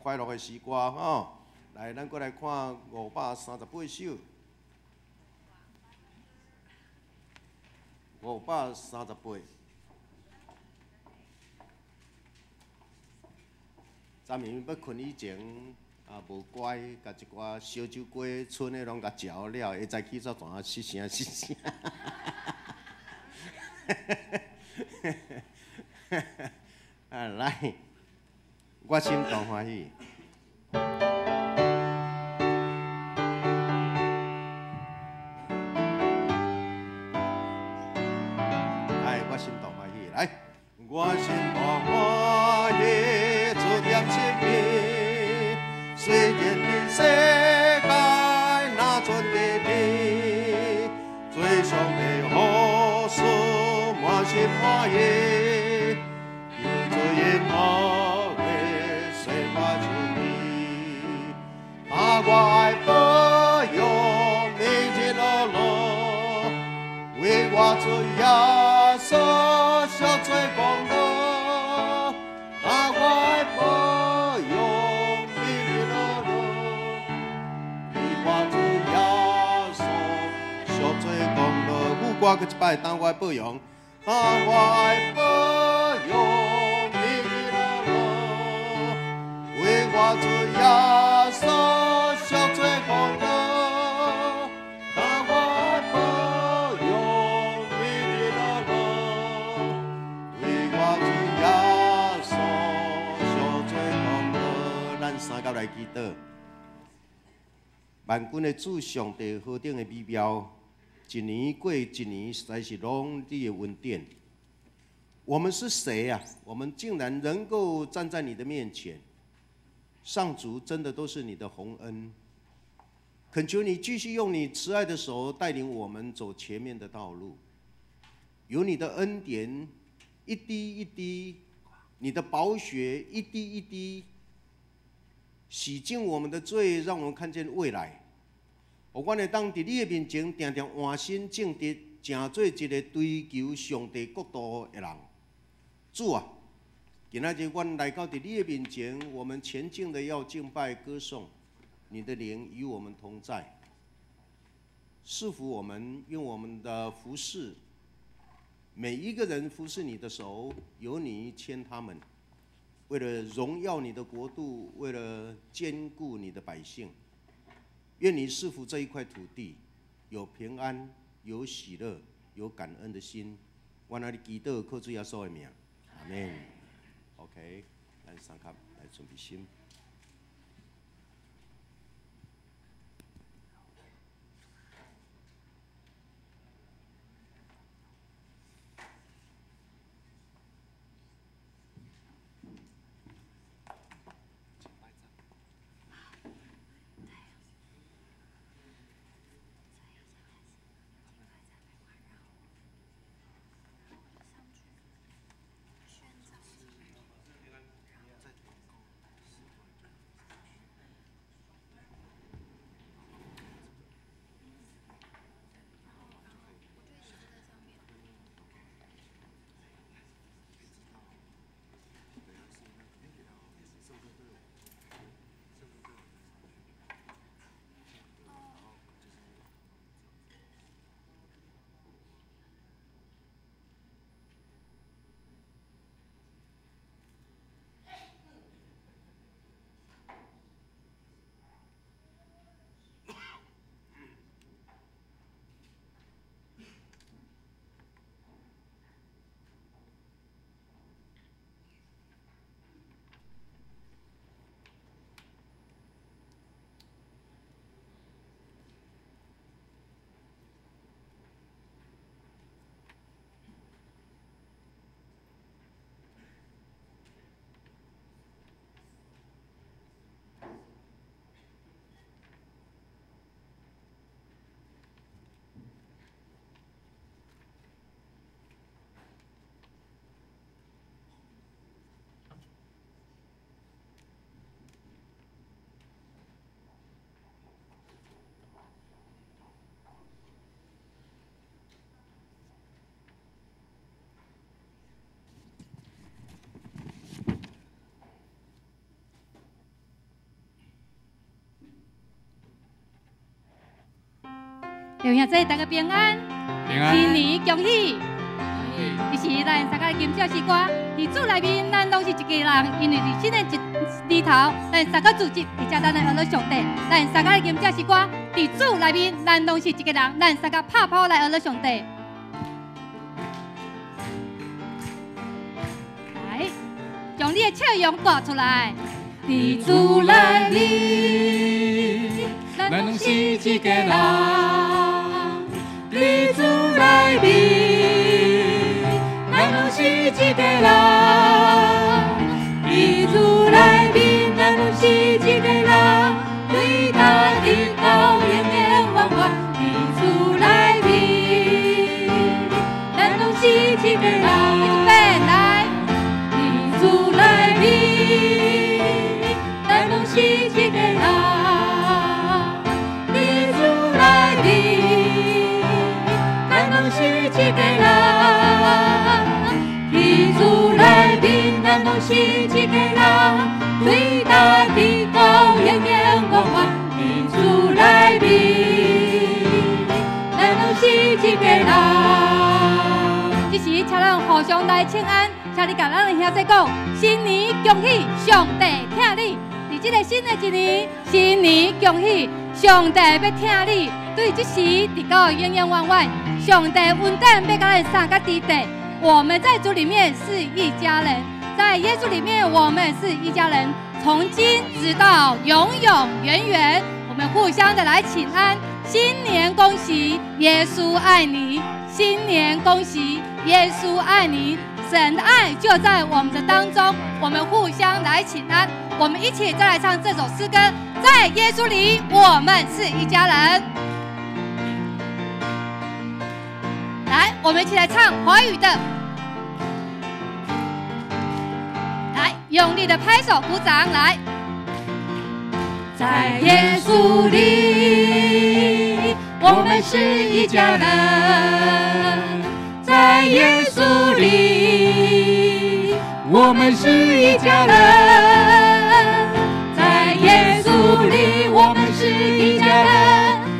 快乐的诗歌吼。来，咱过来看538首。538。昨暝要困以前，无乖，甲一寡烧酒鸡、剩的拢甲食了，会早起才转啊失声失声。来，我心动欢喜。来，我心动欢喜，来，我心动欢喜，出点心意，虽然这世界那全地变，最上的好事满心欢喜。 我爱保佑每日乐乐，为我做耶稣小做功德。我爱保佑每日乐乐，为我做耶稣小做功德。副歌搁一摆，当我爱保佑，我爱保佑每日乐乐，为我做耶稣。 小做功德，我保佑每日乐乐，为我主耶稣小做功德。咱三甲来祈祷，万军的主上帝何等的美妙，一年过一年，实在是拢你的恩典。我们是谁啊？我们竟然能够站在你的面前。 上主真的都是你的洪恩，恳求你继续用你慈爱的手带领我们走前面的道路，有你的恩典一滴一滴，你的宝血一滴一滴，洗净我们的罪，让我们看见未来。我愿当在你的面前，定定换心正直，成做一个追求上帝国度的人。主啊！ 今仔日，阮来到伫你的面前，我们前进的要敬拜歌颂，你的灵与我们同在，赐福我们，用我们的服侍，每一个人服侍你的手，由你牵他们，为了荣耀你的国度，为了兼顾你的百姓，愿你赐福这一块土地，有平安，有喜乐，有感恩的心。我那里祈祷，靠主耶稣的名，阿门。 OK， 咱三脚来准备心。弟兄姊妹大家平安，平安，新年恭喜！就是咱大家金教士歌，伫主内面，咱拢是一家人，因为伫新的一年头，咱三个组织，而且咱来学了上帝，咱三个金教士歌，伫主内面，咱拢是一家人，咱三个拍跑来学了上帝。来，将你的笑容挂出来。伫主内面，咱拢是一家人。伫主内面，咱拢是一家人。伫主内面，咱拢是一家人。对大地高远远望望，伫主内面，咱拢是一家人。预备来，伫主内面，咱拢是一家人。伫主内面。是一家人，伫主内面，咱拢是一家人。对大地高远远望望，伫主内面，咱拢是一家人。这时，请咱互相来请安，请你甲咱的兄弟讲：新年恭喜，上帝听你。伫这个新的一年，新年恭喜，上帝要听你。对这时，直到永永远远。上帝恩典要甲咱三个地地，我们在主里面是一家人，在耶稣里面我们是一家人，从今直到永永远远，我们互相的来请安，新年恭喜，耶稣爱你，新年恭喜，耶稣爱你，神的爱就在我们的当中，我们互相来请安，我们一起再来唱这首诗歌，在耶稣里我们是一家人。来，我们一起来唱华语的。来，用力的拍手鼓掌，来。在耶稣里，我们是一家人。在耶稣里，我们是一家人。在耶稣里，我们是一家人。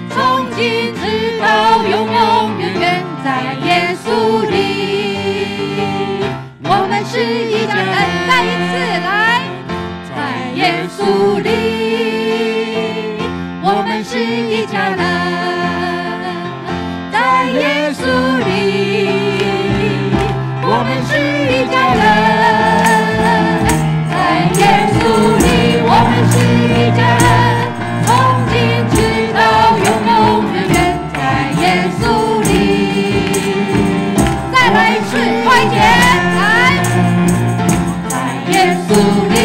从今直到永永远远。在耶稣里，我们是一家人。再一次来，在耶稣里，我们是一家人。在耶稣里，我们是一家人。在耶稣里，我们是一家人。从今直到永永远远，在耶稣里。再来一次，快一点！来，在耶稣里，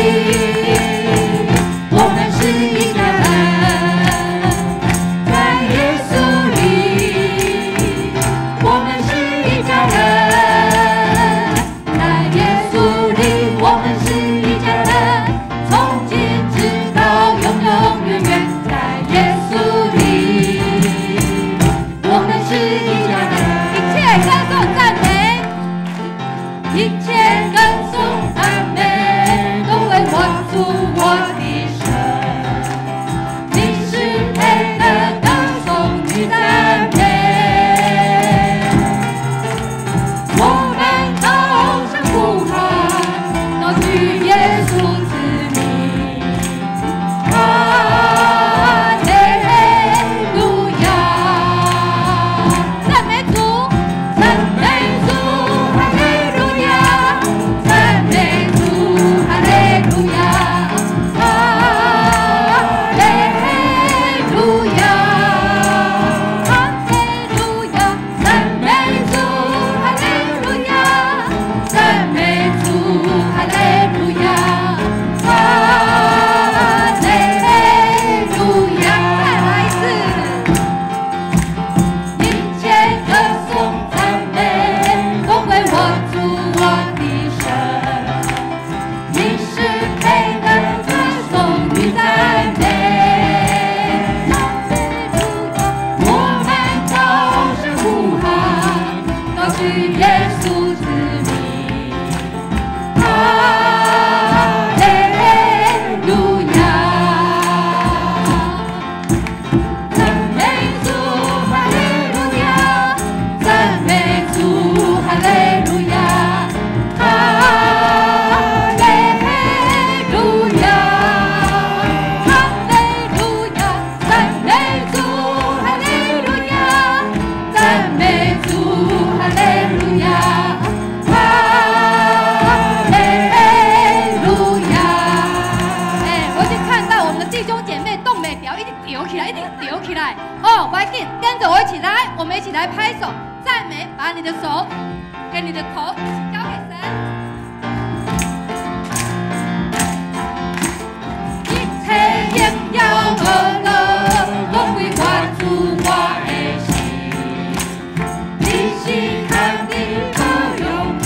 我们是一家人。在耶稣里，我们是一家人。在耶稣里，我们是一家人。从今直到永永远远，在耶稣里，我们是一家人。一切歌颂赞美。一切歌颂赞美，都为我主我的神。你是配得歌颂与赞美。我们高声呼喊，高举耶稣之名。哈利路亚！赞美主，赞美主！哈利路亚！请跟着我一起来，我们一起来拍手赞美，把你的手跟你的口一起交给神。一切荣耀和乐，拢归我主我的心，你是看的不用看。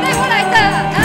对我来着，来。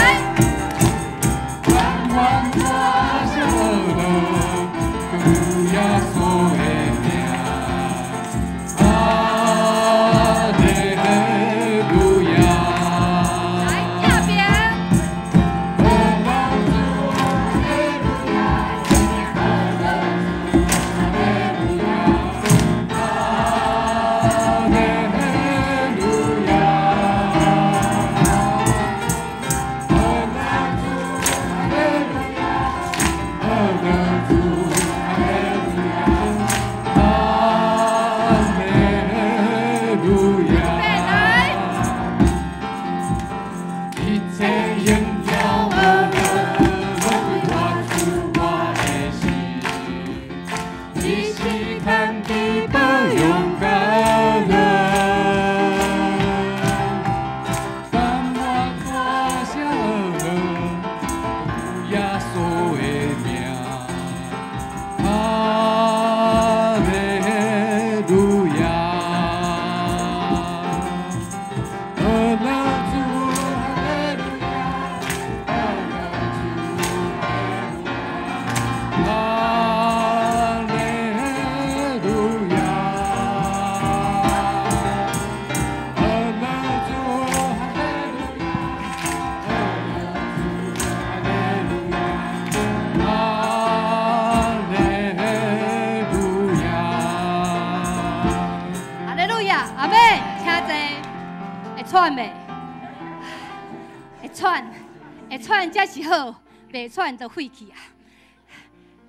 会喘才是好，袂喘就废去啊！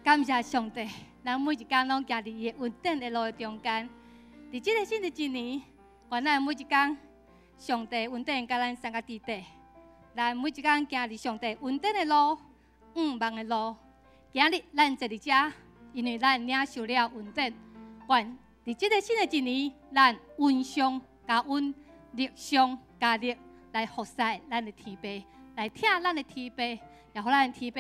感谢上帝，咱每一天拢行伫伊稳定的路的中间。伫这个新的一年，愿咱每一天，上帝稳定甲咱三个地底，咱每一天行伫上帝稳定的路、望的路。今日咱坐伫遮，因为咱领受了稳定。愿伫这个新的一年，咱稳上加稳，力上加力，来服侍咱的天父。来听咱的天父，也互咱的天父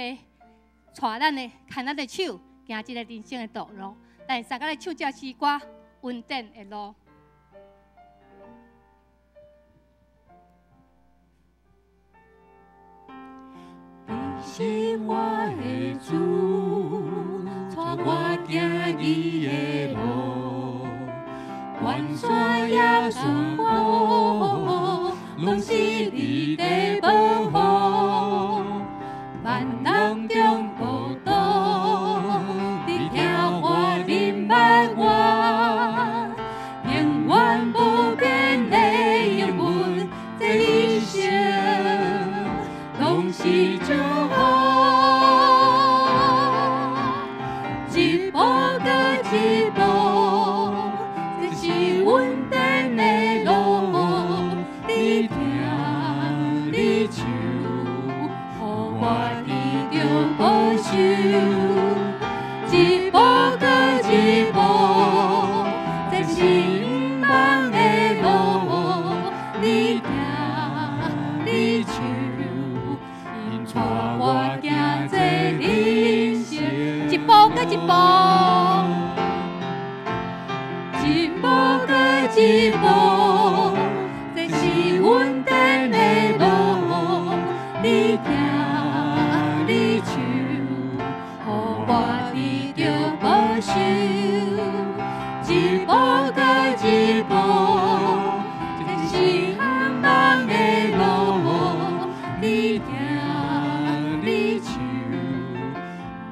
带咱的牵咱的手，行这个人生的道路。咱三个来唱这诗歌，稳定的路。你是我的主，带我行你的路，万山也山河，拢是你的保护。万人中孤独，你听我明白我，永远不变的永稳，这一生拢是祝福。一步搁一步，这是稳定的路，你听你唱。我一定保守，一步搁一步，这前方的路，你行你唱，因带我行这人生，一步搁一步，一步搁一步，这是稳定的路，你行。你唱，予我一定保守，一步搁一步，这是前方的路，你行你唱，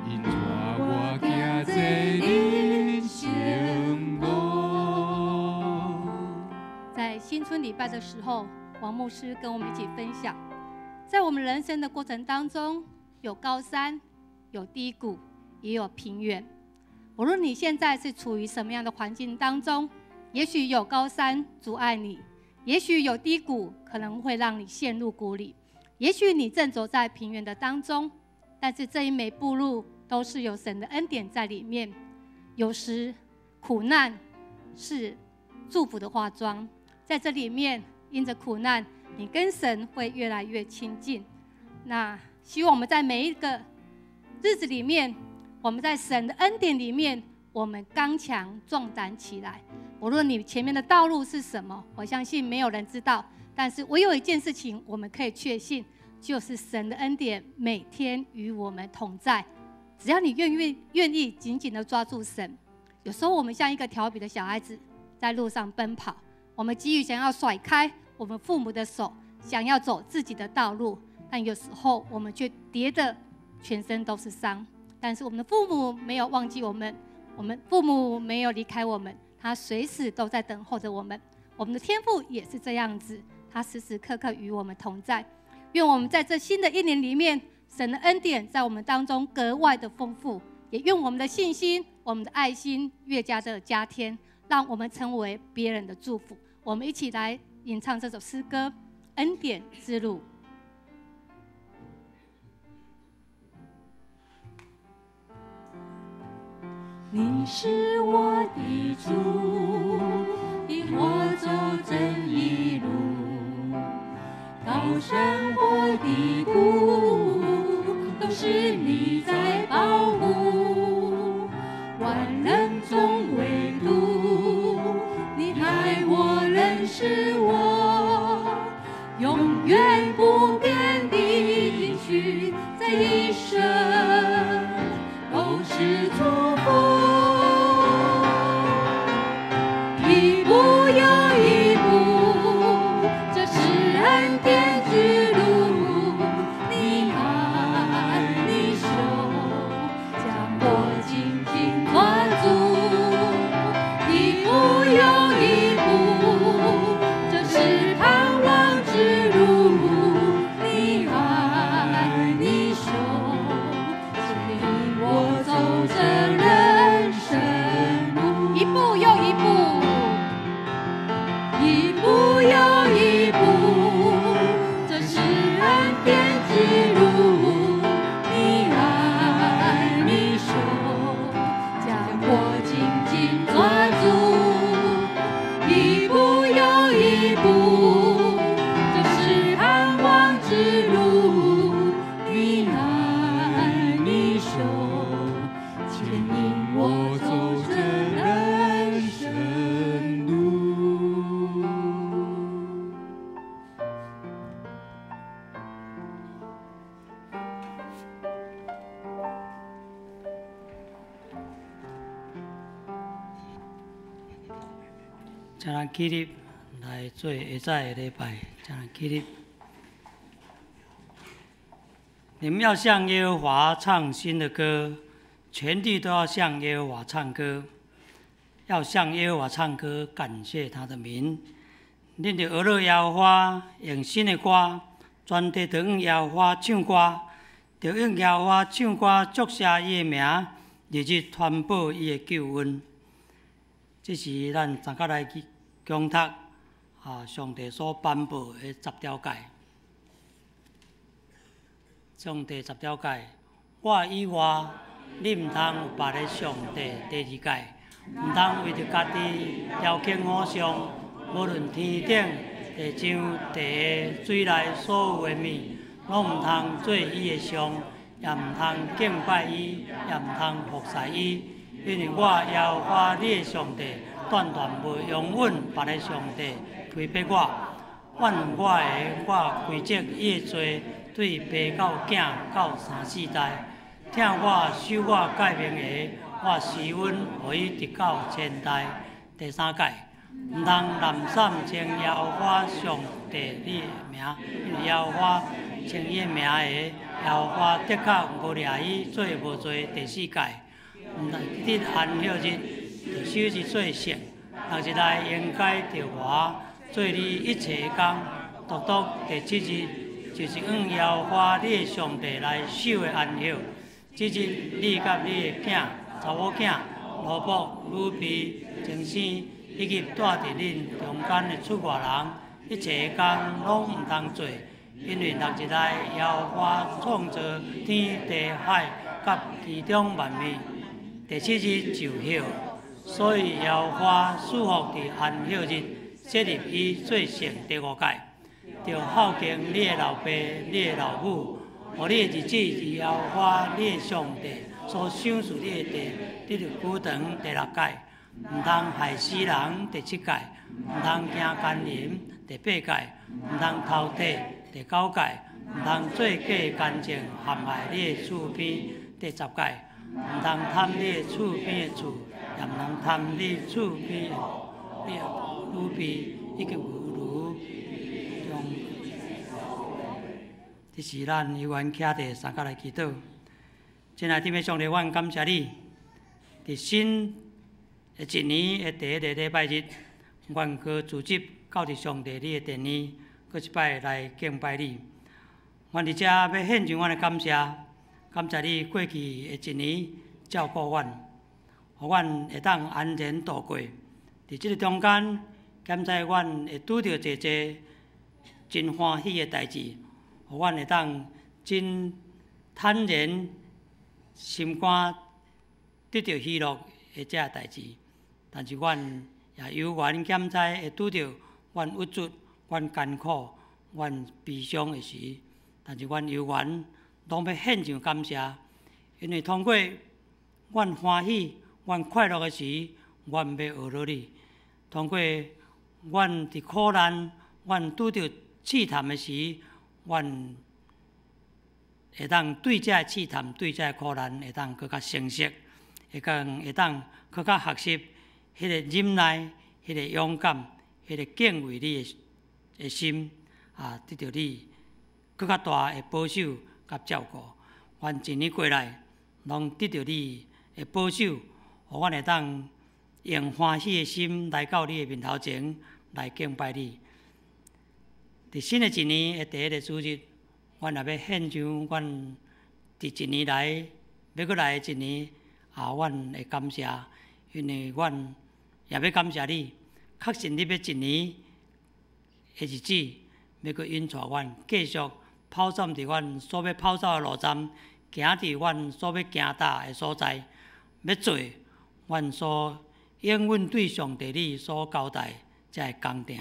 因带我行这人生路。在新春礼拜的时候，王牧师跟我们一起分享，在我们人生的过程当中。有高山，有低谷，也有平原。无论你现在是处于什么样的环境当中，也许有高山阻碍你，也许有低谷可能会让你陷入谷里，也许你正走在平原的当中，但是这一每步路都是有神的恩典在里面。有时苦难是祝福的化妆，在这里面，因着苦难，你跟神会越来越亲近。那希望我们在每一个日子里面，我们在神的恩典里面，我们刚强壮胆起来。无论你前面的道路是什么，我相信没有人知道，但是唯有一件事情我们可以确信，就是神的恩典每天与我们同在。只要你愿意紧紧地抓住神。有时候我们像一个调皮的小孩子，在路上奔跑，我们急于想要甩开我们父母的手，想要走自己的道路，但有时候我们却跌得全身都是伤。但是我们的父母没有忘记我们，我们父母没有离开我们，他随时都在等候着我们。我们的天父也是这样子，他时时刻刻与我们同在。愿我们在这新的一年里面，神的恩典在我们当中格外的丰富，也愿我们的信心、我们的爱心越加的加添，让我们成为别人的祝福。我们一起来吟唱这首诗歌《恩典之路》。你是我的主，引我走正义路，高山或低谷，都是你在保护。万人中唯独你爱我，认识我，永远不变的应许，在一生都是祝福。一步又一步，这是恩典之路。你爱你手，将我紧紧抓住。一步又一步，这是盼望之路。你爱你手，牵引我走这人生路。一步又一步，一步又一步，这是恩典之路。你爱你手，将我紧紧抓住。一步又一步，这是盼望之路。你爱你手，牵引我走这人生路。请咱起立来做下早的礼拜，请咱起立。你们要向耶和华唱新的歌，全地都要向耶和华唱歌，要向耶和华唱歌，感谢他的名。恁着学乐耶和华，用新的歌，全地着向耶和华唱歌，着向耶和华唱歌，祝谢伊的名，日日传播伊的救恩。这是咱昨下来恭读上帝所颁布的10条诫。上帝10条诫，我以外，你毋通有别个上帝。第2诫，毋通为着家己雕刻偶像，无论天顶、地上、地下、水内所有的物，拢毋通做伊的像，也毋通敬拜伊，也毋通服侍伊。因为我耶和华你的上帝，断袂容允别个上帝违背我。愿我的规则伊的罪，对爸到囝到3、4代，听我守我诫命的，我施恩，互伊直到千代。第3诫，毋通滥散称耶和华上帝你的名，因为耶和华称伊的名的，耶和华的确无掠伊做无罪。第4诫，毋通伫安息日着守一做圣，6日内应该着活，做你一切工，独第7日，就是向耶和华你的上帝来守的安息。这日你甲你的囝、查某囝、奴仆、女婢、精生，以及住伫恁中间的出外人，一切工拢毋通做，因为6日内耶和华创造天地海甲其中万物，第7日就休。所以耶和华祝福伫安息日设立伊最圣第5届，着孝敬你的老爸、你的老母，互你的日子是耶和华你的上帝所赏赐你的地，你着久长第6届，毋通害死人第7届，毋通行奸淫第8届，毋通偷窃第9届，毋通做假奸情陷害你的厝边第10届，毋通贪你的厝边的厝，也毋通贪你厝边的女婢以及妇女中。这是咱犹原徛地三角来祈祷。亲爱的天父上帝，阮感谢你，伫新的一年的第1个礼拜日，阮去组织到伫上帝你的殿里，搁一摆来敬拜你。阮伫遮要献上阮的感谢，感谢你过去的一年照顾阮，互阮会当安然度过。伫即个中间，检在阮会拄着一个真欢喜的代志，互阮会当真坦然心肝得到喜乐的这代志。但是阮也犹原检在会拄着阮郁卒、阮艰苦、阮悲伤的时，但是阮犹原拢要献上感谢，因为通过阮欢喜、阮快乐的时，阮要学乐你；通过阮伫苦难、阮拄着试探的时，阮会当对这试探、对这苦难会当更较成熟，会当更较学习迄个忍耐、迄个勇敢、迄个敬畏你的心得到你更较大的保守甲照顾。阮一年过来，拢得到你的保守，互阮会当用欢喜的心来到你的面头前来敬拜你。伫新的一年的第1个主日，阮也要献上阮伫一年来要过来的一年阮的感谢，因为阮也要感谢你，确实你要一年的日子要去引带阮继续跑走伫阮所要跑走的路站，行伫阮所要行达的所在，要做阮所永远对上帝你所交代这个工程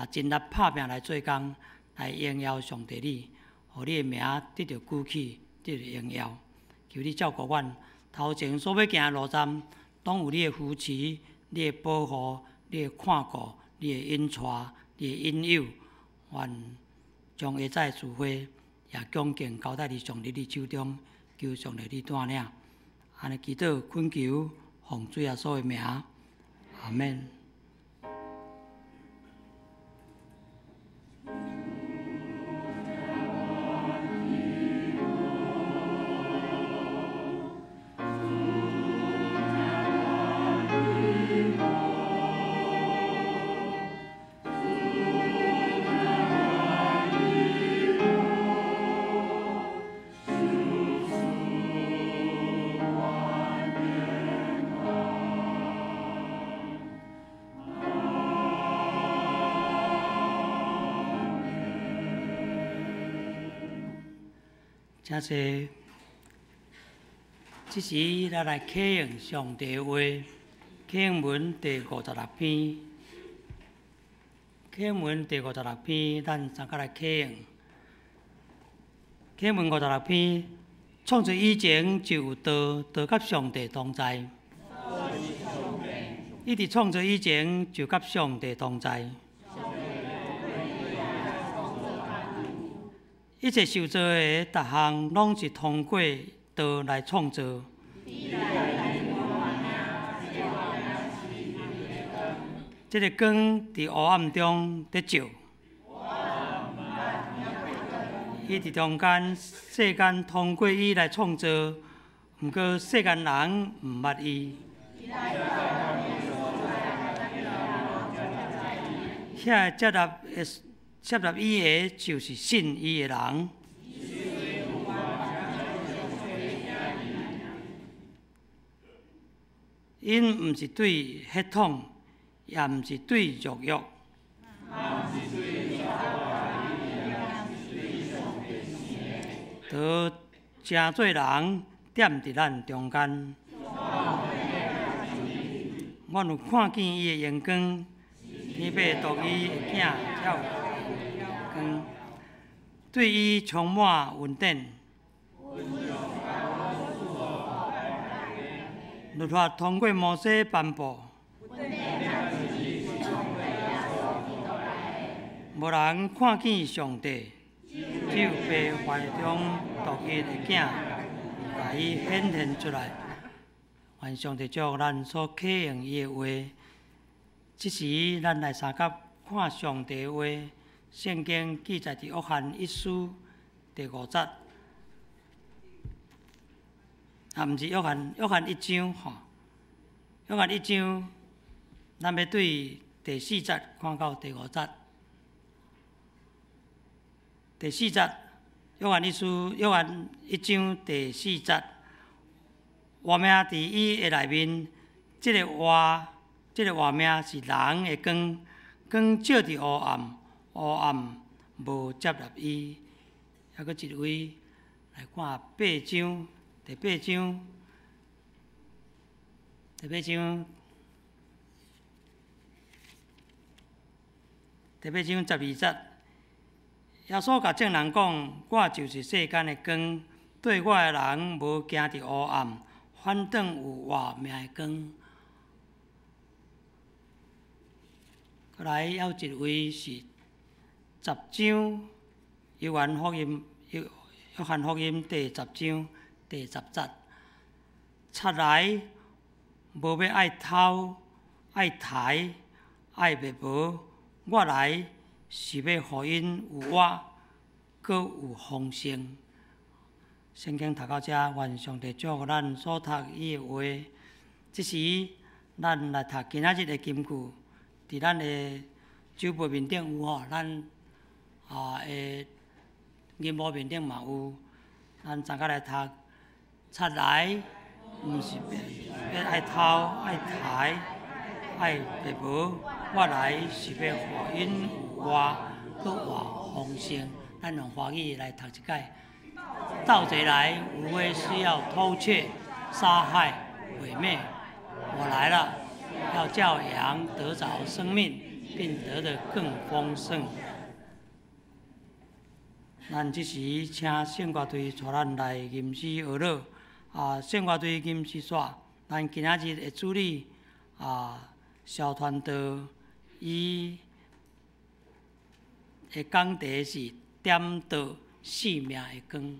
尽力拍拼来做工，来荣耀上帝你，互你的名得到举起，得到荣耀。求你照顾阮头前所要行的路站，拢有你的扶持、你的保护、你的看顾、你的引带、你的引诱，愿将下载聚会也恭敬交代伫上帝的手中，求上帝你带领。安尼祈祷恳求，奉主耶稣的名，阿免。真是，这时咱来启用上帝的话，启用文第56篇，启用文第56篇，咱三个来启用。启用文56篇，创造以前就有道，道甲上帝同在。伊伫创造以前就甲上帝同在。一切受造的逐项，拢是通过道来创造。这个光伫黑暗中在照，伊伫中间，世间通过伊来创造，毋过世间人毋捌伊。遐接纳伊的，就是信伊的人。因毋是对血统，也毋是对肉欲，都成做人，踮伫咱中间。阮有看见伊的阳光，天父独伊的囝才有阳光，对伊充满恩典。律法通过摩西颁布，无人看见上帝，只有爸怀中独一的囝，把伊显现出来。愿上帝祝咱所启用伊的话，即时咱来三甲看上帝的话。圣经记载伫约翰一书第5节，毋是约翰1章吼，约翰1章，咱要对第4节看到第5节。第4节，约翰1章第4节，活命伫伊的内面，即个活命是人的光，光照伫黑暗，黑暗无接纳伊。还佫一位来看8章，第8章12节。耶稣甲众人讲：“我就是世间的光，对我的人无行伫黑暗，反倒有活命的光。”过来，还有一位是10章约翰福音第10章第10节。贼来无要爱偷、爱刣、爱灭无，我来是要互因有活，搁有丰盛。圣经读到这，愿上帝祝福咱所读伊的话。即时，咱来读今仔日的金句，伫咱的酒杯面顶有吼，咱的银幕面顶嘛有。咱参加来读，贼来毋是要爱偷、爱刣、爱灭无，我来是要互因有活，搁活丰盛。咱用华语来读一解。盗贼来，无非是要偷窃、杀害、毁灭。我来了，要叫羊得着生命，并得的更丰盛。咱即时请圣乐队带咱来吟诗学乐。圣乐队吟诗煞，咱今仔日的主理小团队伊的讲题是点到生命的光。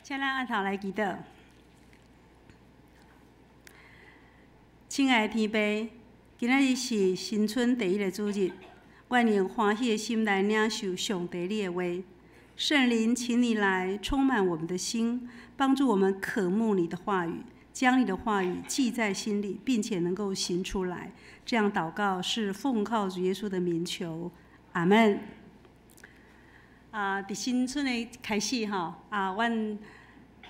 请咱按头来祈祷。亲爱的天父，今仔日是新春第一个主日，愿用欢喜的心来领受上帝你的话。圣灵，请你来充满我们的心，帮助我们渴慕你的话语，将你的话语记在心里，并且能够行出来。这样祷告是奉靠主耶稣的名求，阿门。伫新春的开始阮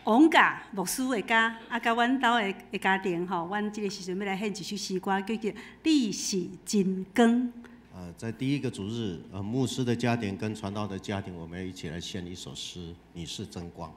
王家牧师的家，甲阮兜的家庭阮即个时阵要来献一首诗歌，叫做《你是真光》。在第一个主日，牧师的家庭跟传道的家庭，我们一起来献一首诗，《你是真光》。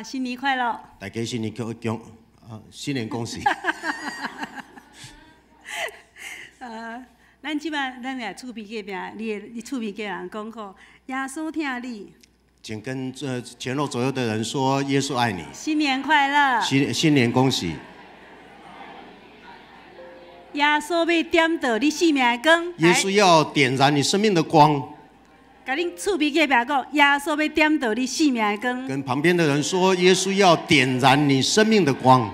新年快乐！大家新年新年恭喜！咱即摆咱来厝边隔壁，你厝边隔人讲吼，耶稣听你。请跟前后左右的人说，耶稣爱你。新年快乐！新年恭喜！耶稣要点到你生命的光。耶稣要点燃你生命的光。甲恁厝边隔壁讲，耶稣要点到你生命的光。跟旁边的人说，耶稣要点燃你生命的光。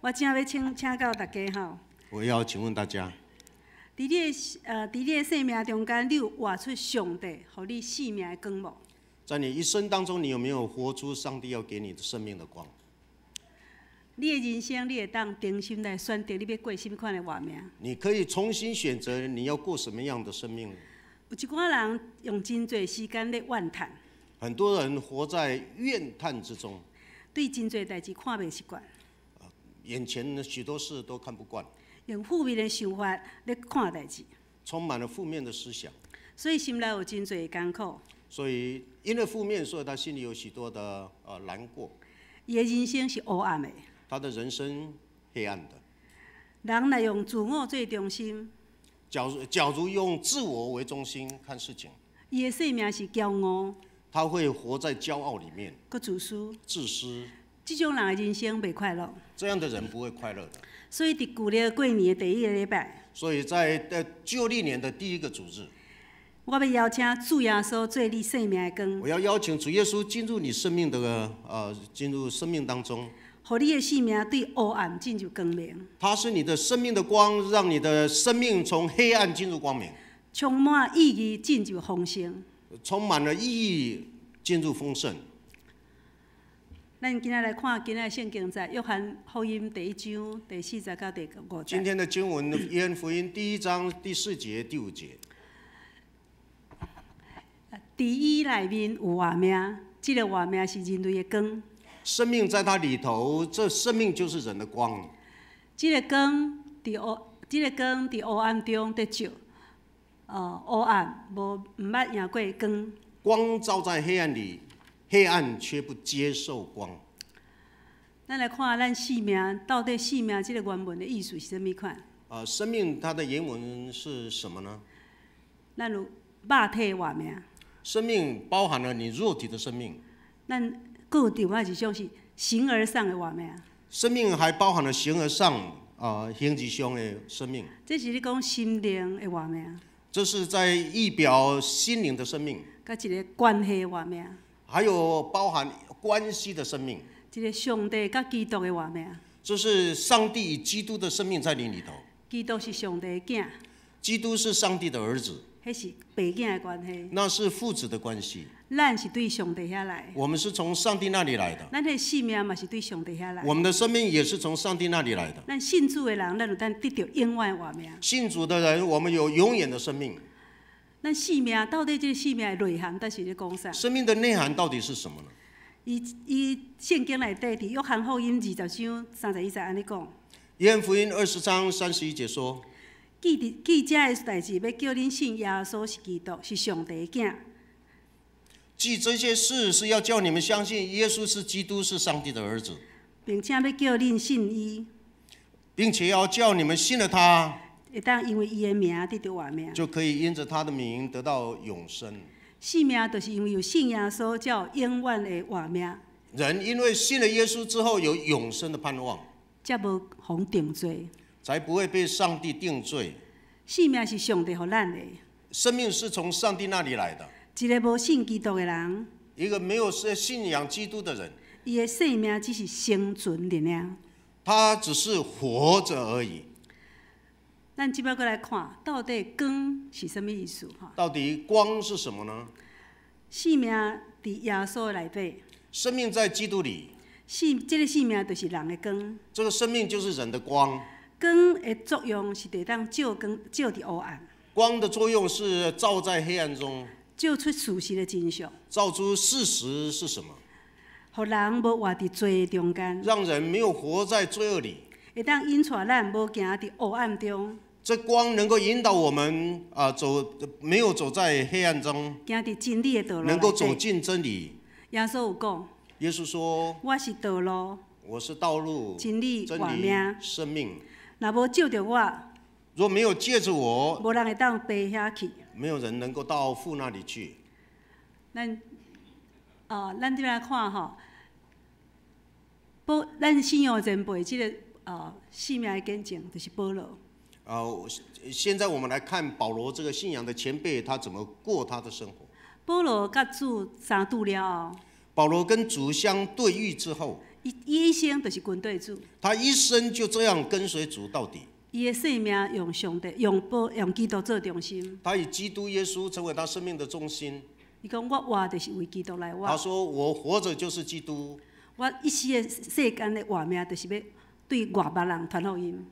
我今仔要请教大家吼。我要请问大家，伫你的生命中间，你有活出上帝互你生命的光无？在你一生当中，你有没有活出上帝要给你的生命的光？你的人生，你会当定心来选择你要过什么款的活命。你可以重新选择你要过什么样的生命。有一寡人用真侪时间咧怨叹，很多人活在怨叹之中，对真侪代志看袂习惯，眼前的许多事都看不惯，用负面的想法咧看代志，充满了负面的思想，所以心内有真侪艰苦。所以因为负面，所以他心里有许多的难过。伊的人生是黑暗的，他的人生黑暗的。人若用自我做中心，假如用自我为中心看事情，伊的生命是骄傲，他会活在骄傲里面，佮自私。自私。这种人的人生袂快乐，这样的人不会快乐的。所以伫旧历过年的第一个礼拜，所以在旧历年的第一个主日，我要邀请主耶稣做你生命的光，我要邀请主耶稣进入你生命的进入生命当中。互你的生命对黑暗进入光明，他是你的生命的光，让你的生命从黑暗进入光明，充满意义进入丰盛。充满了意义进入丰盛。咱今仔来看今仔圣经在约翰福音第1章第40到第5节。今天的经文，约翰福音第1章第4节、第5节。伫伊内面有活命，这个活命是人类的光。生命在它里头，这生命就是人的光。这个光伫黑暗中得照，黑暗无毋捌赢过光。光照在黑暗里，黑暗却不接受光。咱来看咱生命到底生命这个原文的意思是啥物款？生命它的原文是什么呢？咱有肉体活命，生命包含了你肉体的生命。咱佫有另外一种是形而上的活命。生命还包含了形而上形而上的生命。这是你讲心灵的活命。这是在意表心灵的生命，甲一个关系的活命，还有包含关系的生命。一个上帝甲基督的活命。这是上帝与基督的生命在你里头。基督是上帝的囝，基督是上帝的儿子，迄是爸囝的关系。那是父子的关系。咱是对上帝遐来，我们是从上帝那里来的，咱的生命嘛是对上帝遐来。我们的生命也是从上帝那里来的。咱信主的人，咱有咱得到永远的活命。信主的人，我们有永远的生命。咱生命到底这个生命的内涵，但是咧讲啥？生命的内涵到底是什么呢？伊圣经内底伫约翰福音20章31节安尼讲。约翰福音20章31节说：记这的代志，要叫恁信耶稣是基督，是上帝的囝。记这些事是要叫你们相信耶稣是基督，是上帝的儿子，并且要叫恁信伊，并且要叫你们信了他，会当因为伊的名得到活命。就可以因着他的名得到永生。生命就是因为有信耶稣，才有永远的活命，人因为信了耶稣之后，有永生的盼望，才无互定罪。才不会被上帝定罪。生命是上帝予咱的，生命是从上帝那里来的。一个无信基督的人，一个没有信仰基督的人，伊的生命只是生存而已。他只是活着而已。咱即摆过来看，到底光是什么意思？到底光是什么呢？生命伫耶稣的内底，生命在基督里，这个生命就是人的光。这个生命就是人的光。光的作用是会当照伫黑暗，光的作用是照在黑暗中，照出事实的真相，照出事实是什么，互人无活伫罪的中间，让人没有活在罪恶里，会当引带咱无行伫黑暗中，这光能够引导我们没有走在黑暗中，行伫真理的道路能够走内底。进真理。耶稣有讲，耶稣说：“我是道路，我是道路、真理、真理活命。生命。若无照着我，若没有借着我，无人会当爬遐去。没有人能够到父那里去。”咱即来看吼，咱信仰的前辈，即个生命的见证，就是保罗。现在我们来看保罗这个信仰的前辈，他怎么过他的生活。保罗甲主相拄了后，保罗跟主相对遇之后，伊一生就是跟对主。他一生就这样跟随主到底。伊的生命用上帝、用基督做中心。他以基督耶稣成为他生命的中心。伊讲我活就是为基督来活。他说：“我活着就是基督，我一世的世间的活命，就是要对外别人传福音。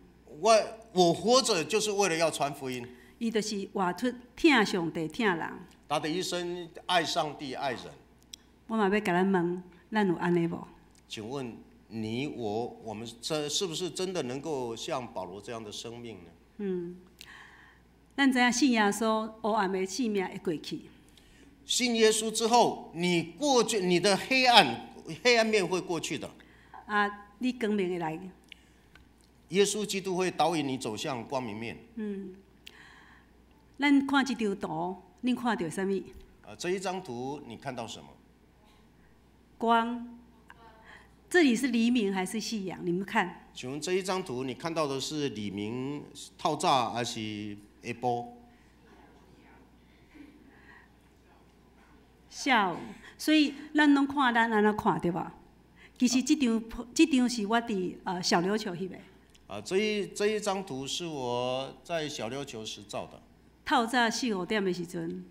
我活着就是为了要传福音。伊就是活出疼上帝、疼人。他的一生爱上帝、爱人。我嘛要甲咱问，咱有安尼无？请问你我们这是不是真的能够像保罗这样的生命呢？咱知影信耶稣，黑暗的性命会过去。信耶稣之后，你的黑暗面会过去的。你光明会来。耶稣基督会导引你走向光明面。咱看这张图，恁看到什么？这一张图你看到什么？光。这里是黎明还是夕阳？你们看。请问这一张图你看到的是黎明透早还是下晡？下午。所以咱拢看咱安怎看对吧？其实这张是我伫小琉球翕的。这一张图是我在小琉球时照的。透早4、5点的时阵。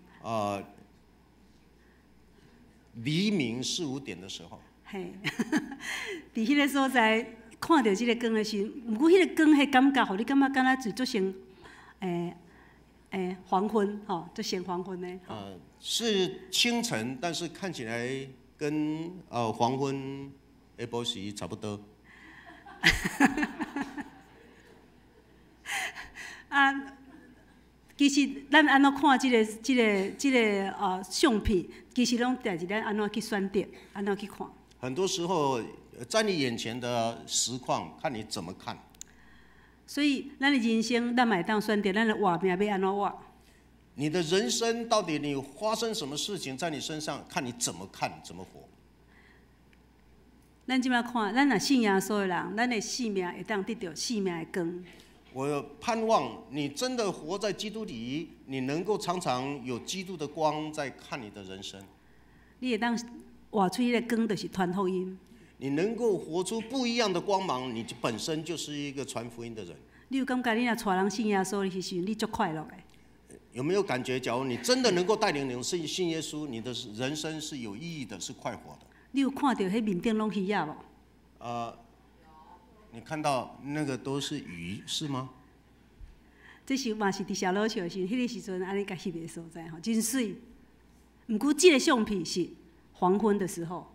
黎明4、5点的时候。嘿，伫迄个所在看到这个光的时候，不过迄个光迄感觉，互你感觉敢若是足像黄昏吼，足像黄昏的。是清晨，但是看起来跟黄昏下晡时差不多。其实咱安怎看这个相片，其实拢在于咱安怎去选择，安怎去看。很多时候，在你眼前的实况，看你怎么看。所以，咱的人生，咱嘛当选择咱的活命要安怎活。你的人生到底你发生什么事情在你身上，看你怎么看，怎么活。咱即摆看，咱若信耶稣的人，咱的性命会当得到性命的光。我盼望你真的活在基督里，你能够常常有基督的光在看你的人生。你会当活出迄个光，就是传福音。你能够活出不一样的光芒，你本身就是一个传福音的人。你有感觉你若带人信耶稣的时阵，你足快乐的？有没有感觉，假如你真的能够带领人信耶稣，你的人生是有意义的，是快活的？你有看到迄面顶拢鱼仔无？你看到那个都是鱼，是吗？这是嘛是伫小琉球的时候，迄个时阵安尼甲翕的所在吼，真水。毋过这个相片是黄昏的时候。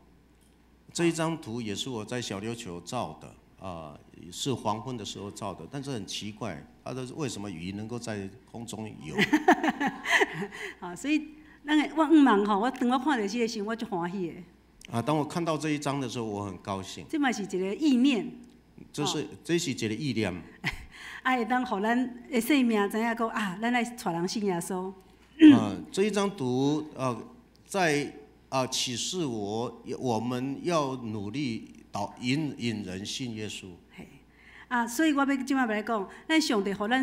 这一张图也是我在小琉球照的，是黄昏的时候照的，但是很奇怪，它的为什么鱼能够在空中游？所以我梦吼，当我看到这个时候，我足欢喜的。当我看到这一张的时候，我很高兴。这嘛是一个意念。这是一个意念。会当互咱的生命知影讲咱来带人信耶稣。这一张图在启示我们要努力引人信耶稣。所以我要即摆来讲，咱上帝互咱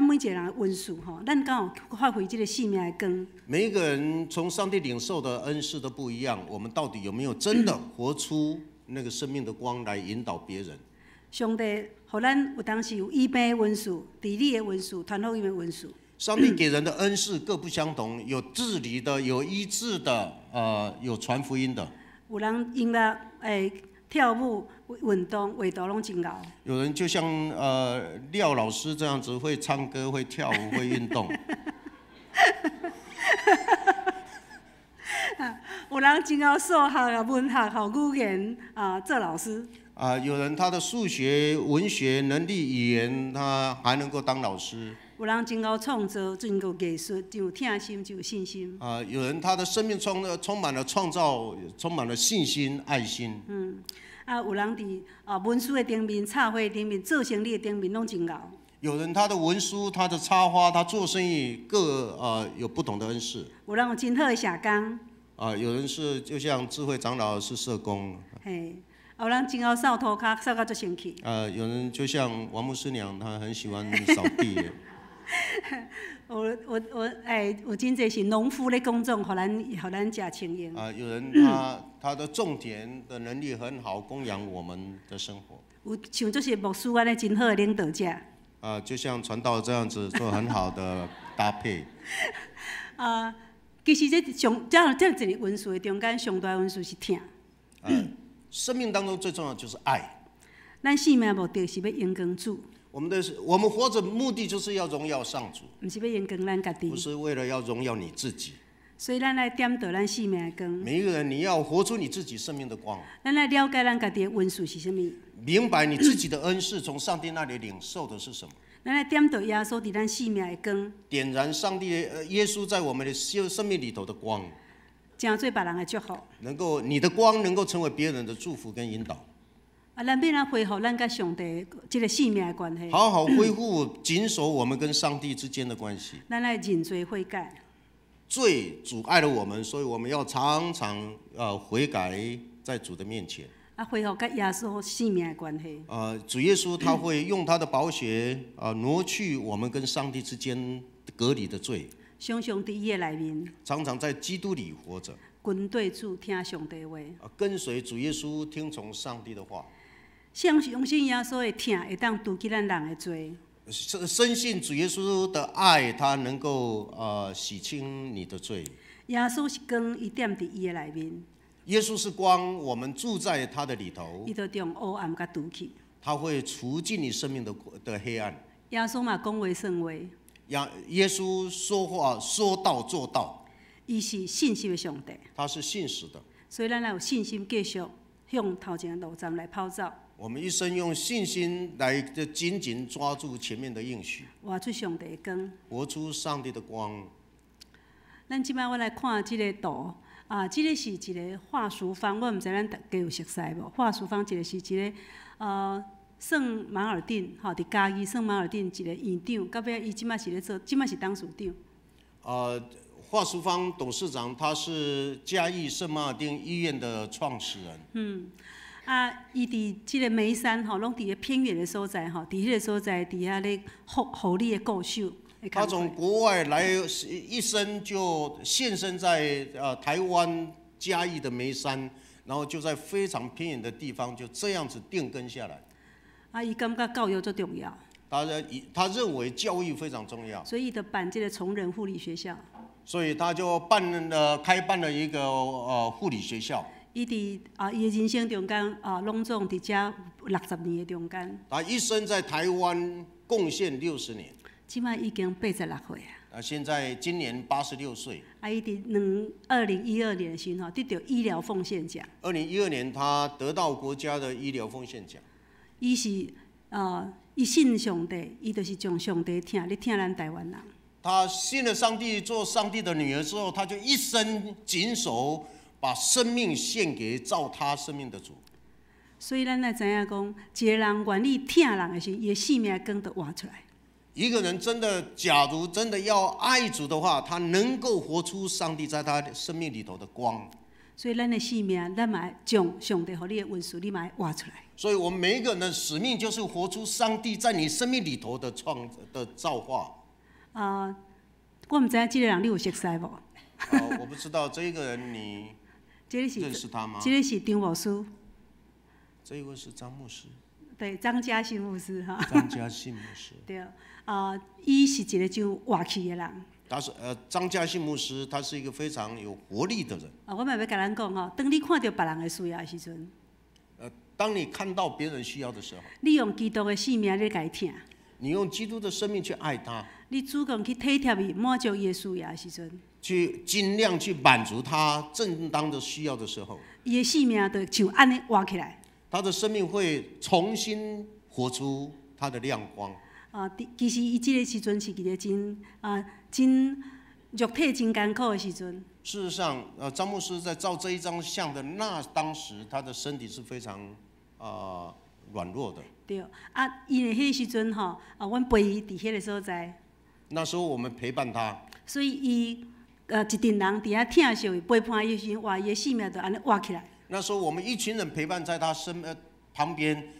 每一个人的恩赐吼，咱敢有发挥这个性命的光。每一个人从上帝领受的恩赐都不一样，我们到底有没有真的活出那个生命的光来引导别人？上帝互咱有当时有医病的恩赐、治理的恩赐、传福音的恩赐。上帝给人的恩赐各不相同，有治理的，有医治的，有传福音的。有人音乐、跳舞、运动、画图拢真够。有人就像廖老师这样子，会唱歌、会跳舞、会运动。有人真够数学、文学、语言做老师。有人他的数学、文学能力、语言，他还能够当老师。有人真够创造，真够艺术，真有疼心，真有信心。有人他的生命充满了创造，充满了信心、爱心。有人伫文书的顶面、插花顶面、做生意的顶面拢真够。有人他的文书、他的插花、他做生意各有不同的恩赐。有人有真好的社工。有人是就像智慧长老是社工。有人真够扫涂骹，扫到足生气。有人就像王牧师娘，她很喜欢扫地。有真侪是农夫咧工作，互咱食清用。有人他的种田的能力很好，供养我们的生活。有像就是牧师安尼真好的领导者。就像传道这样子做很好的搭配。其实这一个文字的中间，上大的文字是疼。生命当中最重要的就是爱。咱生命目的是要荣光主，我们活着目的就是要荣耀上主，毋是要荣光咱家己不。是为了要荣耀你自己。所以咱来点导咱生命的光，每一个人你要活出你自己生命的光，咱来了解咱家己的恩赐是啥物，明白你自己的恩赐从上帝那里领受的是什么。咱来点导耶稣伫咱生命的光，点燃上帝耶稣在我们的生命里头的光，成做别人的祝福。你的光能够成为别人的祝福跟引导。啊，咱要咱恢复咱甲上帝即个生命的关系，好好恢复谨守我们跟上帝之间的关系。咱来认罪悔改。罪阻碍了我们，所以我们要常常悔改在主的面前。啊，恢复甲耶稣生命的关系。主耶稣他会用他的宝血挪去我们跟上帝之间隔离的罪，常常伫伊的内面，常常在基督里活着，跟对主听上帝的话。跟随主耶稣，听从上帝的话。相信耶稣的听会当除去咱人的罪。深信主耶稣的爱，他能够洗清你的罪。耶稣是光，伊踮伫伊的内面，耶稣是光，我们住在他的里头，伊就将黑暗甲除去。他会除尽你生命的黑暗。耶稣嘛讲话算话，耶稣说话说到做到，伊是信实的上帝，他是信实的。所以咱要有信心继续向头前的路站来跑走，我们一生用信心来紧紧抓住前面的应许，活出上帝的光。活出上帝的光。咱即摆我来看即个图，即个是一个华淑坊，我毋知咱大家有熟悉无？华淑坊一个是一个圣马尔定，伫嘉义圣马尔定一个院长，到尾伊即摆是咧做，即摆是董事长。华淑芳董事长，他是嘉义圣马尔定医院的创始人。伊伫即个眉山拢伫个偏远的所在伫迄个所在伫遐咧护理的固守。他从国外来，一生就现身在台湾嘉义的眉山，然后就在非常偏远的地方，就这样子定根下来。伊感觉教育最重要。他认为教育非常重要，所以伊就办这个崇仁护理学校。所以他就开办了一个护理学校。伊伫伊的人生中间拢总伫遮60年的中间。他一生在台湾贡献60年。即摆已经86岁现在今年86岁。伊伫2012年的时候得到医疗奉献奖。2012年他得到国家的医疗奉献奖。伊是伊信上帝，伊就是将上帝听咱台湾人。他信了上帝，做上帝的女儿之后，他就一生谨守，把生命献给造他生命的主。所以咱来知影讲，一个人愿意听人的时候，伊的生命光就活出来。一个人假如真的要爱主的话，他能够活出上帝在他生命里头的光。所以咱的生命，咱嘛将上帝予你的恩赐，你嘛活出来。所以我们每一个人的使命就是活出上帝在你生命里头的造化。我毋知影这个人你有熟悉无？我不知道这一个人你认识他吗？这个是张牧师。这一位是张牧师。对，张嘉信牧师哈。张嘉信牧师。对，伊是一个真活气的人。他是张嘉信牧师，他是一个非常有活力的人。我嘛要甲咱讲吼，当你看到别人的需要的时阵，当你看到别人需要的时候，你用基督的生命咧甲伊听。你用基督的生命去爱他，你主动去体贴伊，满足伊的需要的时阵，去尽量去满足他正当的需要的时候，伊的生命就像安尼活起来。他的生命会重新活出他的亮光。其实伊这个时阵是一个真肉体真艰苦的时阵。事实上，张牧师在照这一张像的当时，他的身体是非常软弱的。对，伊的迄个时阵吼，阮陪伊伫迄个所在。那时候我们陪伴他。所以伊一群人伫遐疼惜伊、陪伴伊时阵，伊的生命就安尼活起来。那时候我们一群人陪伴在他旁边，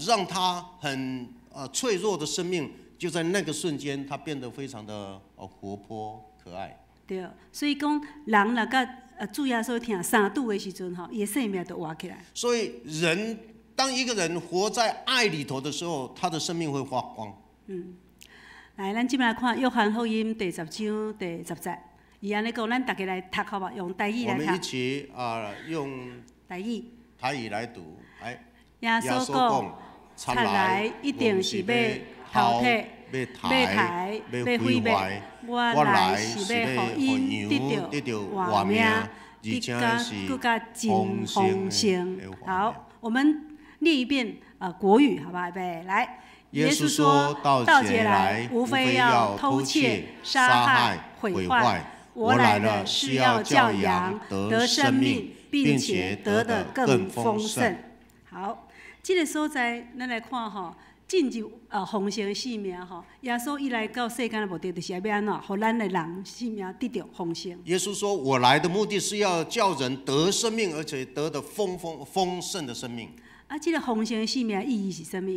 让他很脆弱的生命，就在那个瞬间，他变得非常的活泼可爱。对，所以讲人若甲主耶稣听三拄的时阵吼，伊的生命就活起来。所以当一个人活在爱里头的时候，他的生命会发光。来，咱即摆来看《约翰福音》第10章第10节，伊安尼讲，咱大家来读好无？用台语来读。我们一起用台语台语来读，哎，耶稣讲，出来一定是要淘汰、要抬、要毁灭。我来是要互因得到活命，而且是更加真丰盛。好，我们念一遍国语，好不好？预备，来。耶稣说：“盗劫来，无非要偷窃、杀害、毁坏。我来了是要叫羊得生命，并且得的更丰盛。”好，这个所在咱来看吼，进入丰盛的性命吼。耶稣一来到世间的目的，就是要安怎，互咱的人性命得到丰盛。耶稣说：“我来的目的是要叫人得生命，而且得的丰盛的生命。”啊，这个丰盛的性命意义是什么？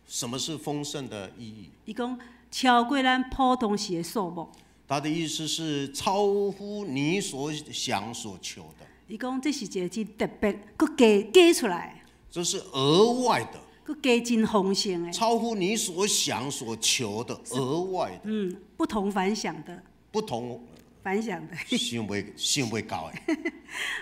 什么是丰盛的意义？伊讲超过咱普通时的数目。他的意思是超乎你所想所求的。伊讲这是一个真特别，佮加出来。这是额外的。佮加真丰盛的。超乎你所想所求的，额外的。不同凡响的。不同凡响的。想袂到的。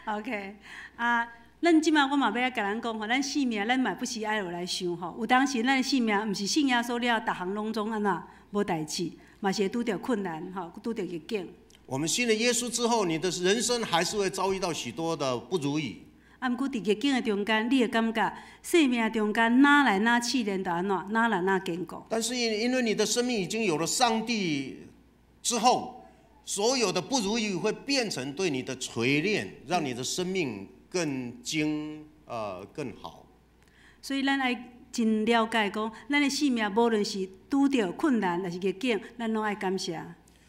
OK 啊。咱即马我嘛要甲咱讲吼，咱性命咱嘛不是爱落来想吼。有当时咱的性命毋是信耶稣了，逐项拢总安怎无代志，嘛是会拄着困难吼，拄着逆境。我们信了耶稣之后，你的人生还是会遭遇到许多的不如意。啊，毋过伫逆境的中间，你会感觉生命中间哪来哪试炼就安怎，哪来哪坚固。但是因为你的生命已经有了上帝之后，所有的不如意会变成对你的锤炼，让你的生命更好。所以咱爱真了解讲，咱的性命无论是拄着困难还是逆境，咱拢爱感谢。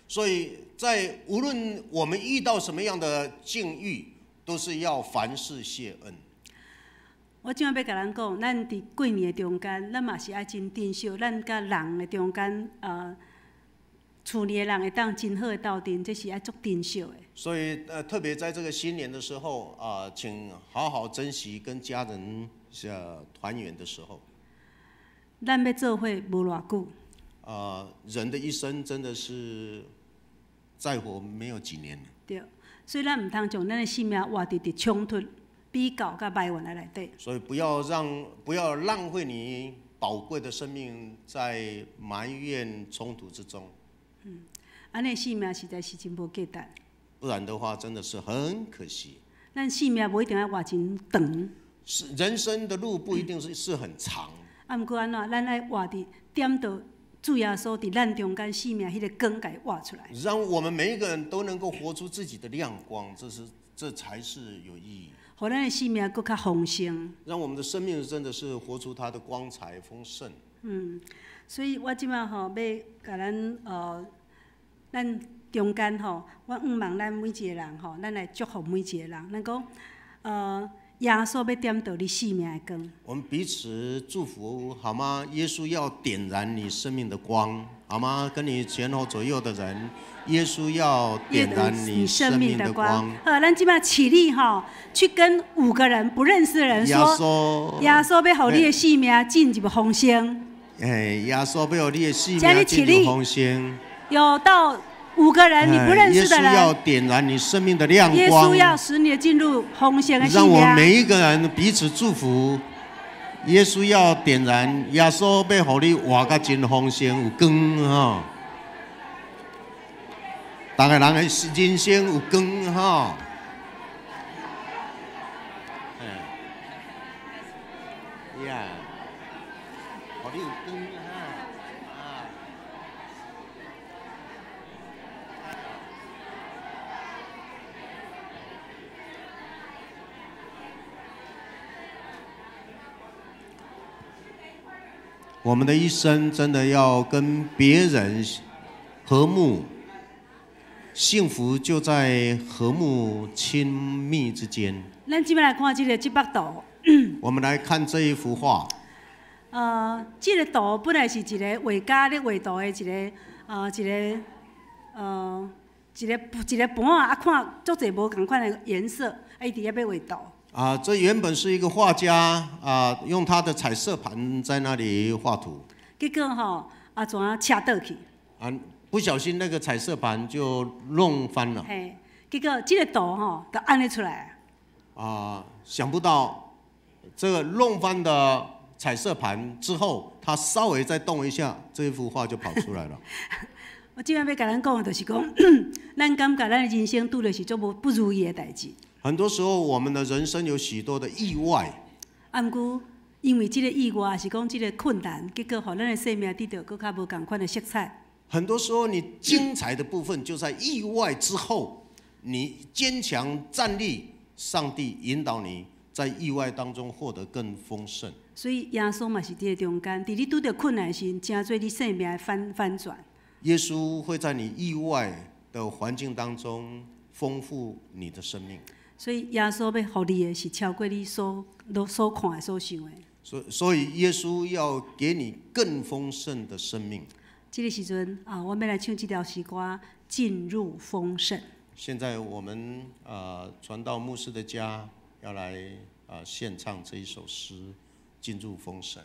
所以在无论我们遇到什么样的境遇，都是要凡事谢恩。我今仔要甲咱讲，咱伫过年的中间，咱嘛是爱真珍惜，咱甲人的中间厝里的人会当真好的斗阵，这是爱足珍惜的。所以特别在这个新年的时候请好好珍惜跟家人团圆的时候。咱要做伙无偌久。人的一生真的是再活没有几年。对，所以咱唔通将咱的性命活伫冲突、比较甲埋怨的内底。所以不要浪费你宝贵的生命在埋怨冲突之中。安尼性命实在是真无价值。不然的话，真的是很可惜。咱性命无一定要活真长。人生的路不一定是很长。毋过安怎，咱爱活伫点到主耶稣伫咱中间性命迄个光，甲伊活出来。让我们每一个人都能够活出自己的亮光，这才是有意义。互咱的性命更较丰盛。让我们的生命真的是活出它的光彩丰盛。所以我即马吼要甲咱中间吼，我望咱每一个人吼，咱来祝福每一个人。咱讲耶稣要点到你生命的光。我们彼此祝福好吗？耶稣要点燃你生命的光，好吗？跟你前后左右的人，耶稣要点燃你生命的光。好，咱即马起立吼，去跟5个人不认识的人说，耶稣要互你的生命进入丰盛。耶稣要互你的生命进入丰盛。有到5个人你不认识的人，耶稣要点燃你生命的亮光。耶稣要使你进入丰盛的生命。让我们每一个人彼此祝福。耶稣要点燃，耶稣要互你活甲真丰盛，有光吼。大家人的人生有光吼。互你有光哈。我们的一生真的要跟别人和睦，幸福就在和睦亲密之间。咱今摆来看这幅图。我们来看这一幅画。这个图本来是一个画家咧画图的一个盘啊，看足侪无同款的颜色，伊伫遐要画图。这原本是一个画家用他的彩色盘在那里画图。结果吼，怎啊扯倒去？不小心那个彩色盘就弄翻了。嘿，结果这个图吼，就安尼出来。想不到这个弄翻的彩色盘之后，它稍微再动一下，这一幅画就跑出来了。我今晚要甲咱讲的，就是讲，咱感觉咱的人生拄着是足无不如意的代志。很多时候，我们的人生有许多的意外，啊，毋过因为即个意外，是讲即个困难，结果互咱的生命得到更较无共款的色彩。很多时候你精彩的部分就在意外之后，你坚强站立，上帝引导你在意外当中获得更丰盛。所以耶稣嘛是伫个中间，伫你拄着困难时，真做你生命的翻转。耶稣会在你意外的环境当中丰富你的生命。所以耶稣要互你的是超过你所看的、所想的。所以耶稣要给你更丰盛的生命。这个时阵啊，我们要来唱这条诗歌《进入丰盛》。现在我们传道牧师的家要来献唱这一首诗《进入丰盛》。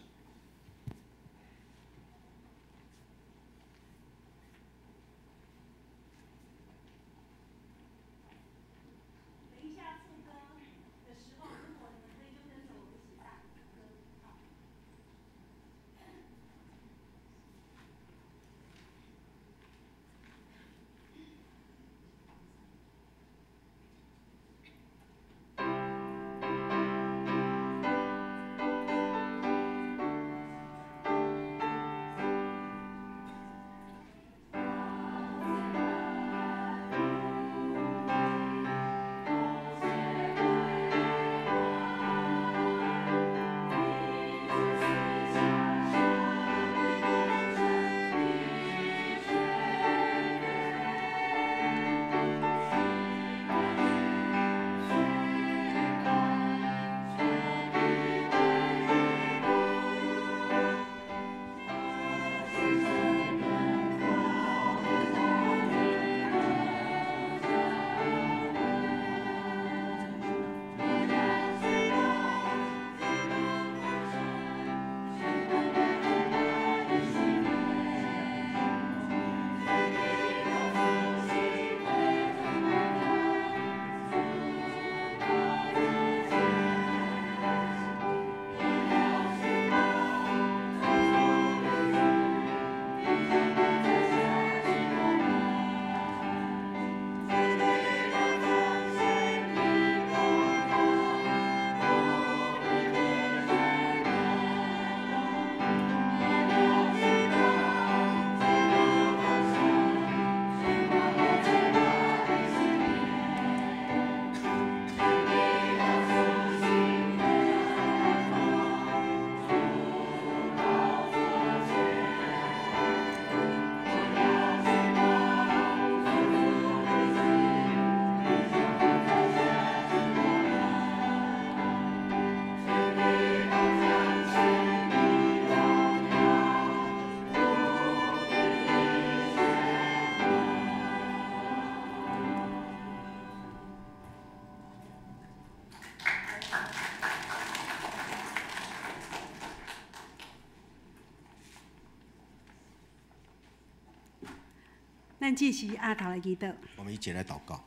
咱这是阿头的祈祷。我们一起来祷告。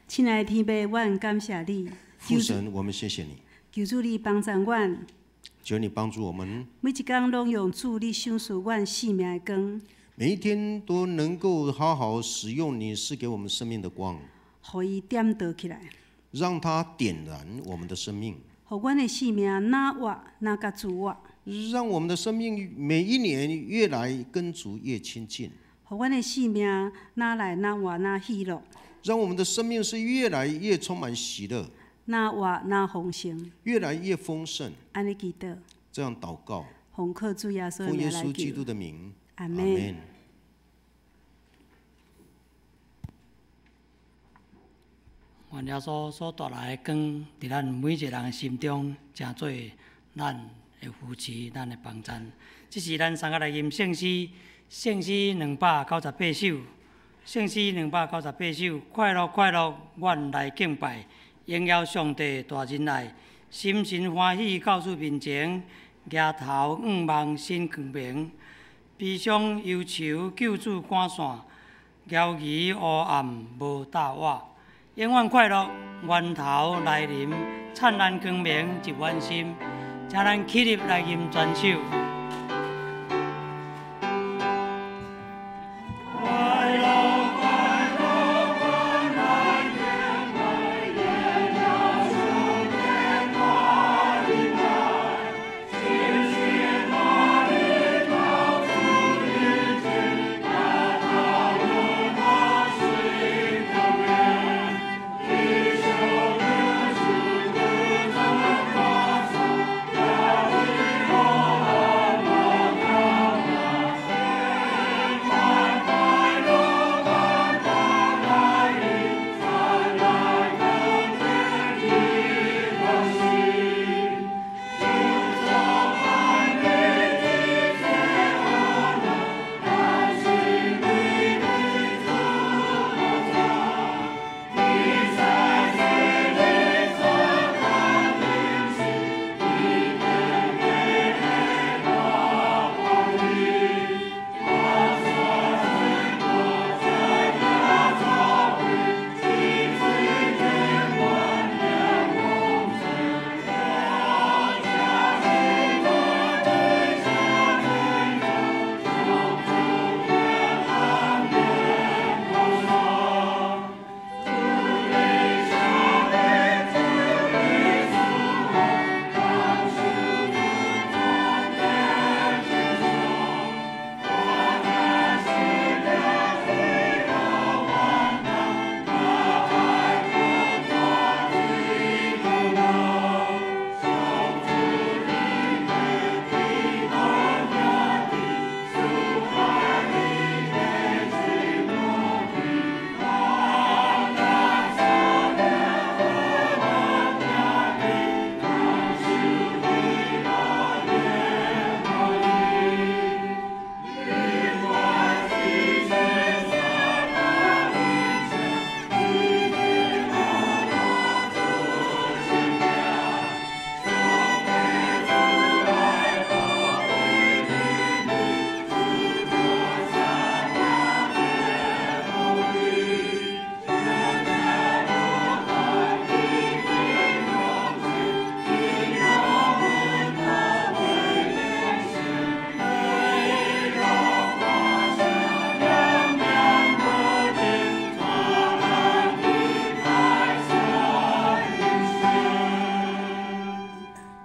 亲爱的天父，我很感谢你，父神，我们谢谢你，求主你帮助阮，求你帮助我们，每一天拢用主你享受阮生命的光，每一天都能够好好使用你赐给我们生命的光，互伊点倒起来，让它点燃我们的生命，互阮的生命哪活哪甲主活，让我们的生命每一年越来跟主越亲近，互阮的生命哪来哪活哪喜乐，让我们的生命是越来越充满喜乐，哪活哪丰盛，越来越丰盛。安尼祈祷，这样祷告，奉靠主耶稣的奉耶名来稣基督求，的名，阿门。愿耶稣所带来的光，伫咱每一个人的心中，成做咱的扶持、咱的帮衬。这是咱三个来吟圣诗，圣诗298首，圣诗298首，快乐快乐，阮来敬拜，荣耀上帝大仁爱，心神欢喜到主面前，额头望心光明，悲伤忧愁救主赶线，摇移黑暗无大我。永远快乐，源头来临，灿烂光明入阮心。请咱起立来吟全首。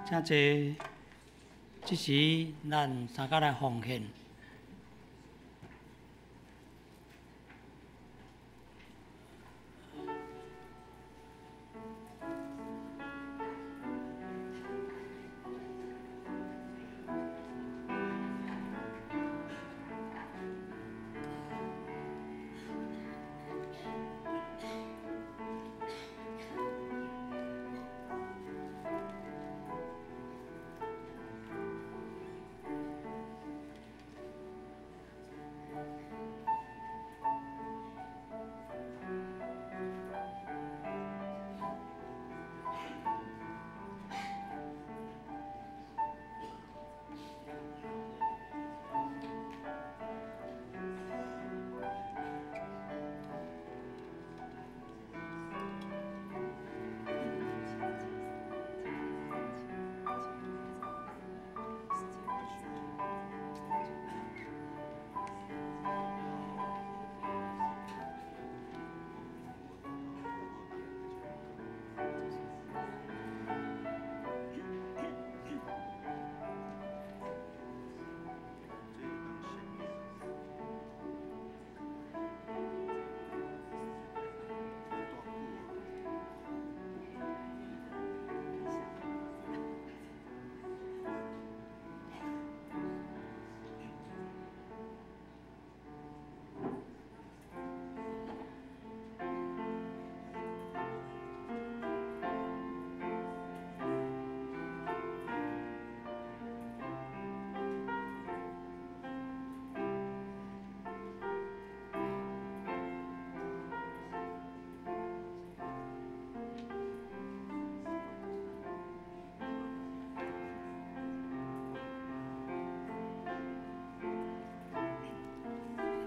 请坐，这时咱大家来奉献。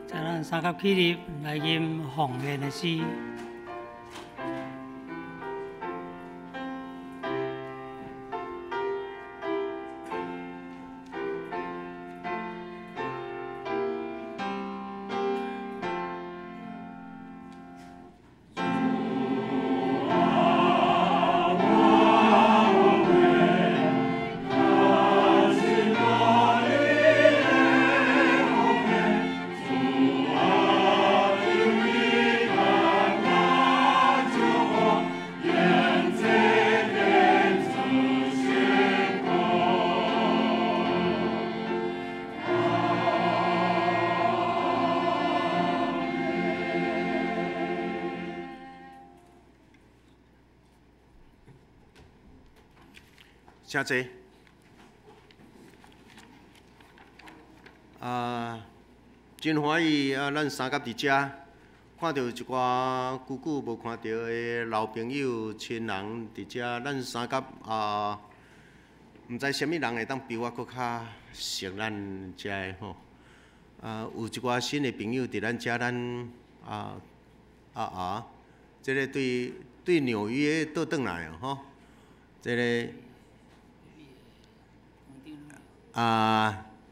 在咱三甲起立来吟奉献的诗。真济。真欢喜咱三甲伫遮，看到一寡久久无看到的老朋友、亲人伫遮，咱三甲毋知啥物人会当比我搁较熟咱遮的吼。有一寡新的朋友伫咱遮，咱这个对纽约倒转来哦吼，这个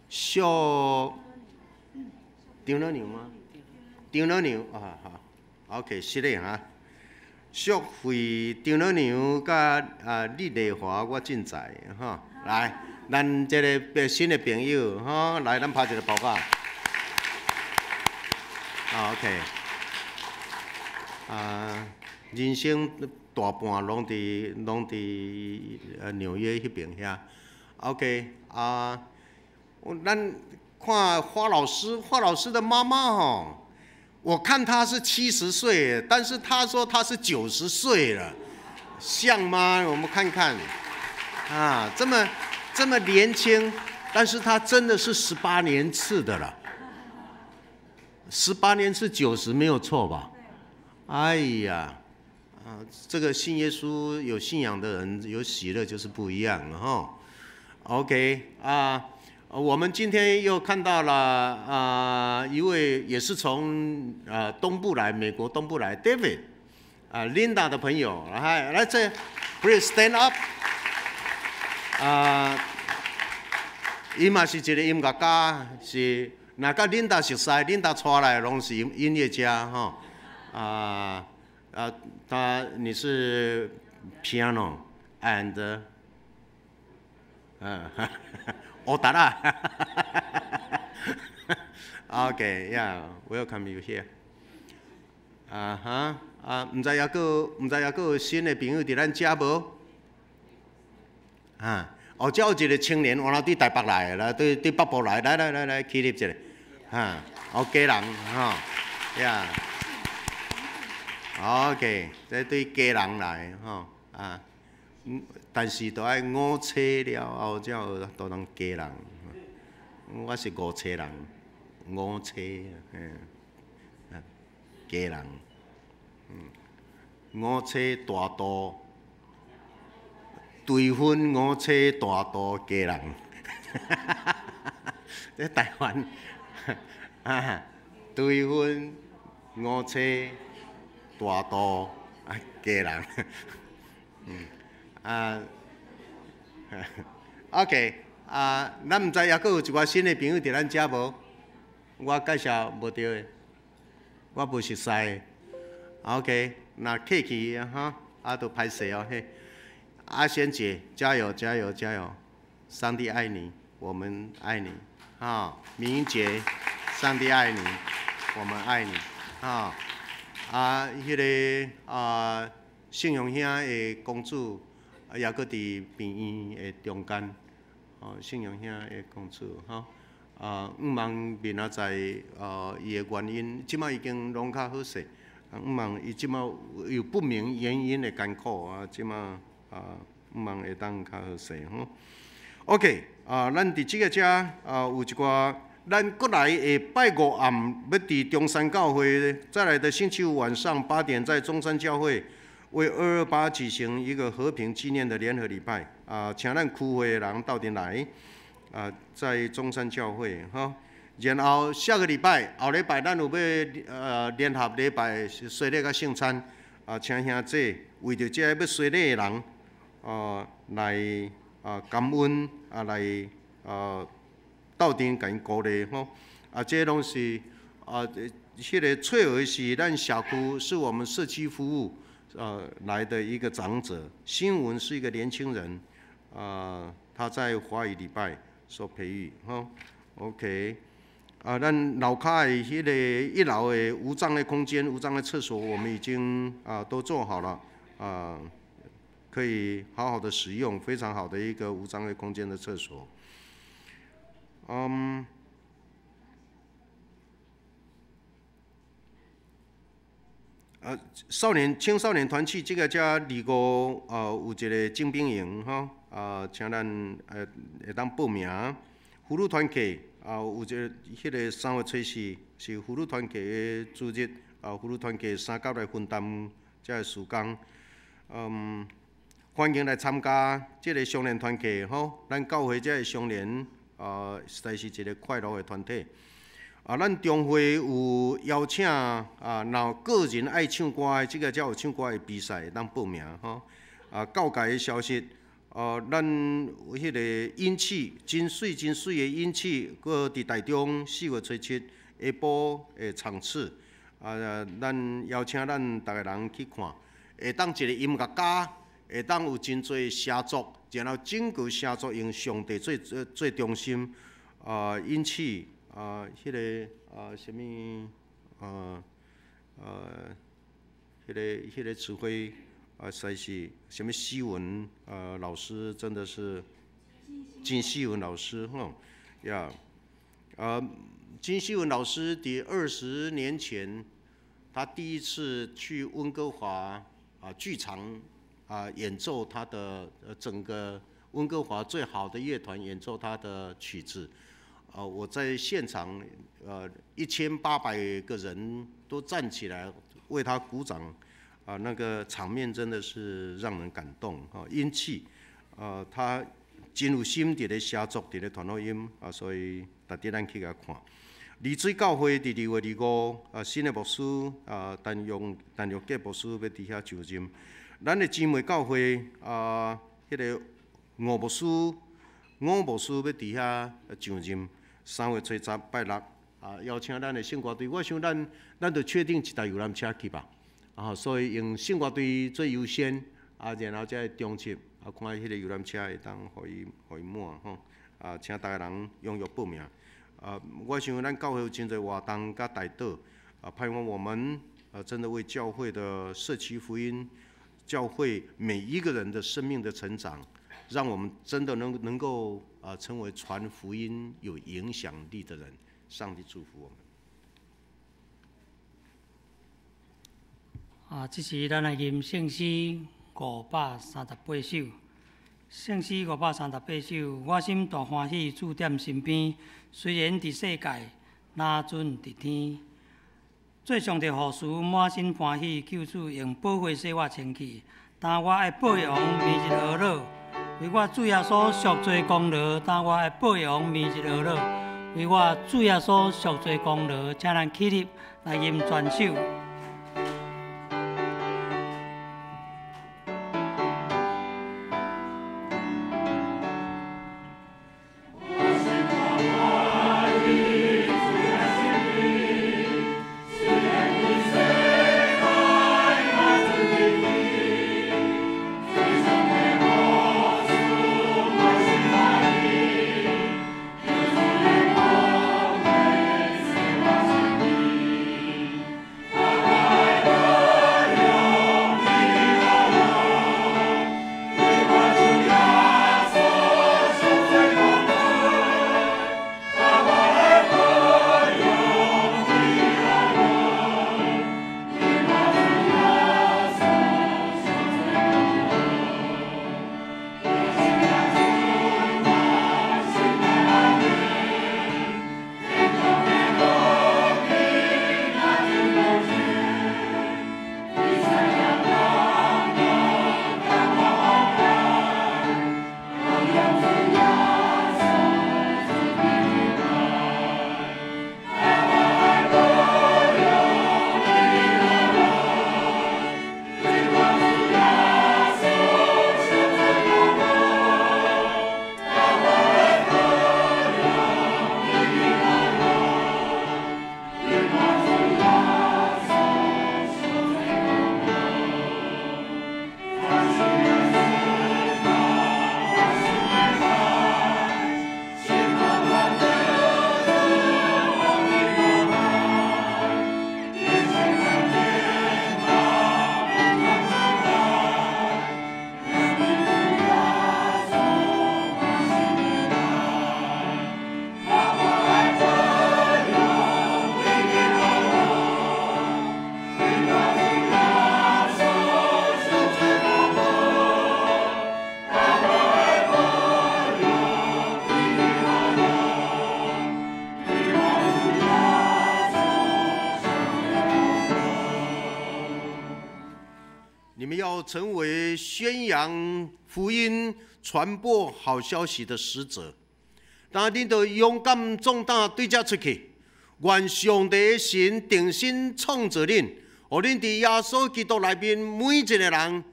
小张老娘吗？张老娘好 ，OK， 是嘞哈。淑慧、张老娘甲李丽华，我真知吼。来，咱这个新的朋友吼，来，咱拍一个报告。OK。人生大半拢伫纽约迄边遐。OK， 咱看花老师的妈妈吼，我看她是70岁，但是她说她是90岁了，像吗？我们看看，这么年轻，但是她真的是18年次的了，18年次90没有错吧？哎呀，这个信耶稣有信仰的人有喜乐就是不一样了哈。OK 我们今天又看到了一位也是从东部来，美国东部来 ，David Linda 的朋友，来这 ，Please stand up。伊嘛是一个音乐家，是若甲 Linda 熟悉 ，Linda 带来拢是音乐家哈。你是 piano and 欧达啦，OK， yeah，welcome you here。唔知抑佫有新的朋友伫咱遮无？遮有一个青年，原来伫台北来的啦，伫北部来，来起立一下，家人呀。OK， 这对家人来吼但是都爱5车了后，才有都当家人。我是5车人，5车家人，5车大肚，对分5车大肚家人。在台湾对分5车。大肚家人，OK， 咱毋知抑佫有一寡新的朋友伫咱遮无？我介绍无对的，我无熟悉的。OK， 那客气都歹势哦嘿。仙姐，加油加油加油！上帝爱你，我们爱你明姐，上帝爱你，我们爱你迄个信用兄的公主，也搁伫病院的中间，信用兄的公主毋茫明仔载伊的原因，即摆已经拢较好势，毋茫伊即摆有不明原因的艰苦即摆毋茫会当较好势OK， 咱伫即个遮有一寡。咱过来下拜五暗要伫中山教会，再来的星期五晚上8点，在中山教会为228举行一个和平纪念的联合礼拜请咱区会的人到底来在中山教会然后下个礼拜后礼拜咱有要联合礼拜洗礼甲圣餐请兄弟为着这要洗礼的人来感恩来斗阵甲因鼓励这拢是迄个翠儿是咱社区，是我们社区服务来的一个长者。新闻是一个年轻人他在华语礼拜所培育OK， 咱楼骹的迄个1楼的无障碍空间、无障碍厕所，我们已经都做好了可以好好的使用，非常好的一个无障碍空间的厕所。青少年团契，即个遮25有一个精兵营吼，请咱会当报名。妇女团契有一个迄个3月初4是妇女团契的主日，妇女团契3角来分担遮个事工。欢迎来参加即个少年团契吼，咱教会遮个少年实在是一个快乐的团体。咱中会有邀请若个人爱唱歌的，即个才有唱歌的比赛会当报名吼。教界的消息，咱有迄个引起真水的引起，搁伫台中4月初7下晡的场次，咱邀请咱逐个人去看，会当一个音乐家，会当有真侪写作，然后整个写作用上帝做中心，引起。迄个什么迄个词汇实在是什么西文老师真的是金希文老师吼呀，金希文老师伫20年前，他第一次去温哥华剧场演奏他的整个温哥华最好的乐团演奏他的曲子。我在现场，1800个人都站起来为他鼓掌，那个场面真的是让人感动，因此，他真有心伫咧写作，伫咧传福音，所以值得咱去甲看。丽水教会伫2月25，新的牧师陈玉吉牧师要伫遐就任，咱的姊妹教会迄个吴牧师要伫遐就任。3月初10拜六，邀请咱的圣歌队，我想咱就确定一台游览车去吧，所以用圣歌队最优先，然后再中集，看迄个游览车会当互伊满吼，请大家人踊跃报名。我想咱教会有真侪活动甲代祷，盼望我们真的为教会的社区福音，教会每一个人的生命的成长。让我们真的能够成为传福音有影响力的人，上帝祝福我们。这是咱来念圣诗538首，圣诗538首，我心大欢喜，主踮身边。虽然伫世界，若准伫天。做上帝护士，满心欢喜，救主用宝血洗我清气。但我爱报王明日而乐。为我主耶稣赎罪功劳，但我爱报王明日而乐。为我主耶稣赎罪功劳，请咱起立来吟全首。我你们要成为宣扬福音、传播好消息的使者。那恁就勇敢壮胆对遮出去，愿上帝的神定心创造恁，互恁伫耶稣基督内面每一个人，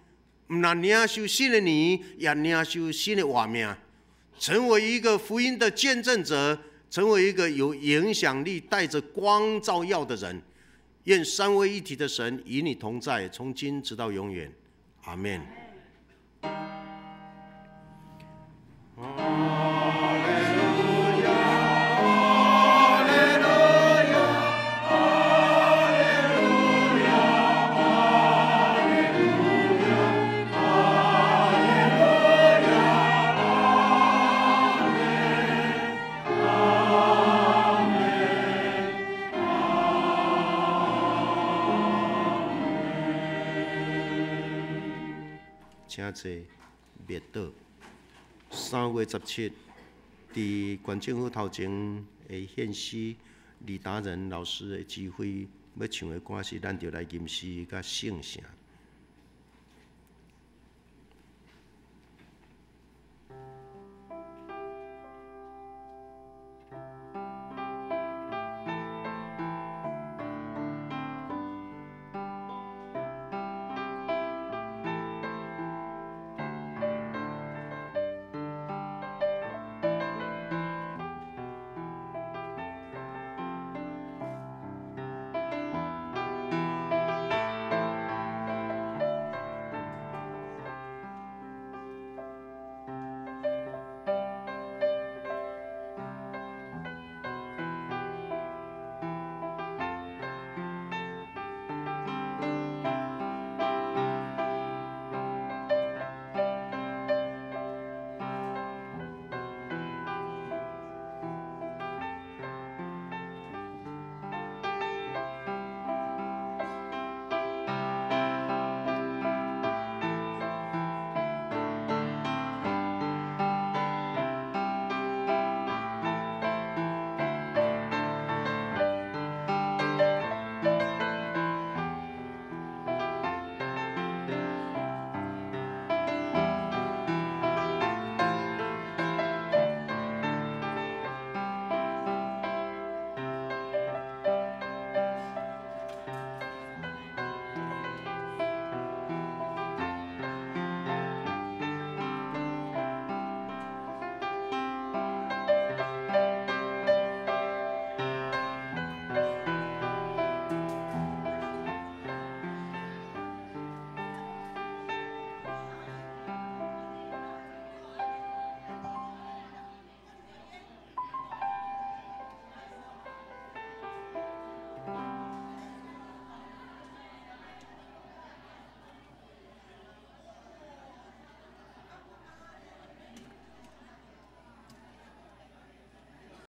唔但领受新的年，也领受新的活命，成为一个福音的见证者，成为一个有影响力、带着光照耀的人。愿三位一体的神与你同在，从今直到永远。阿们。请坐，灭倒。3月17，伫县政府头前会献诗，李达人老师的指挥要唱的歌是咱就来吟诗甲圣圣。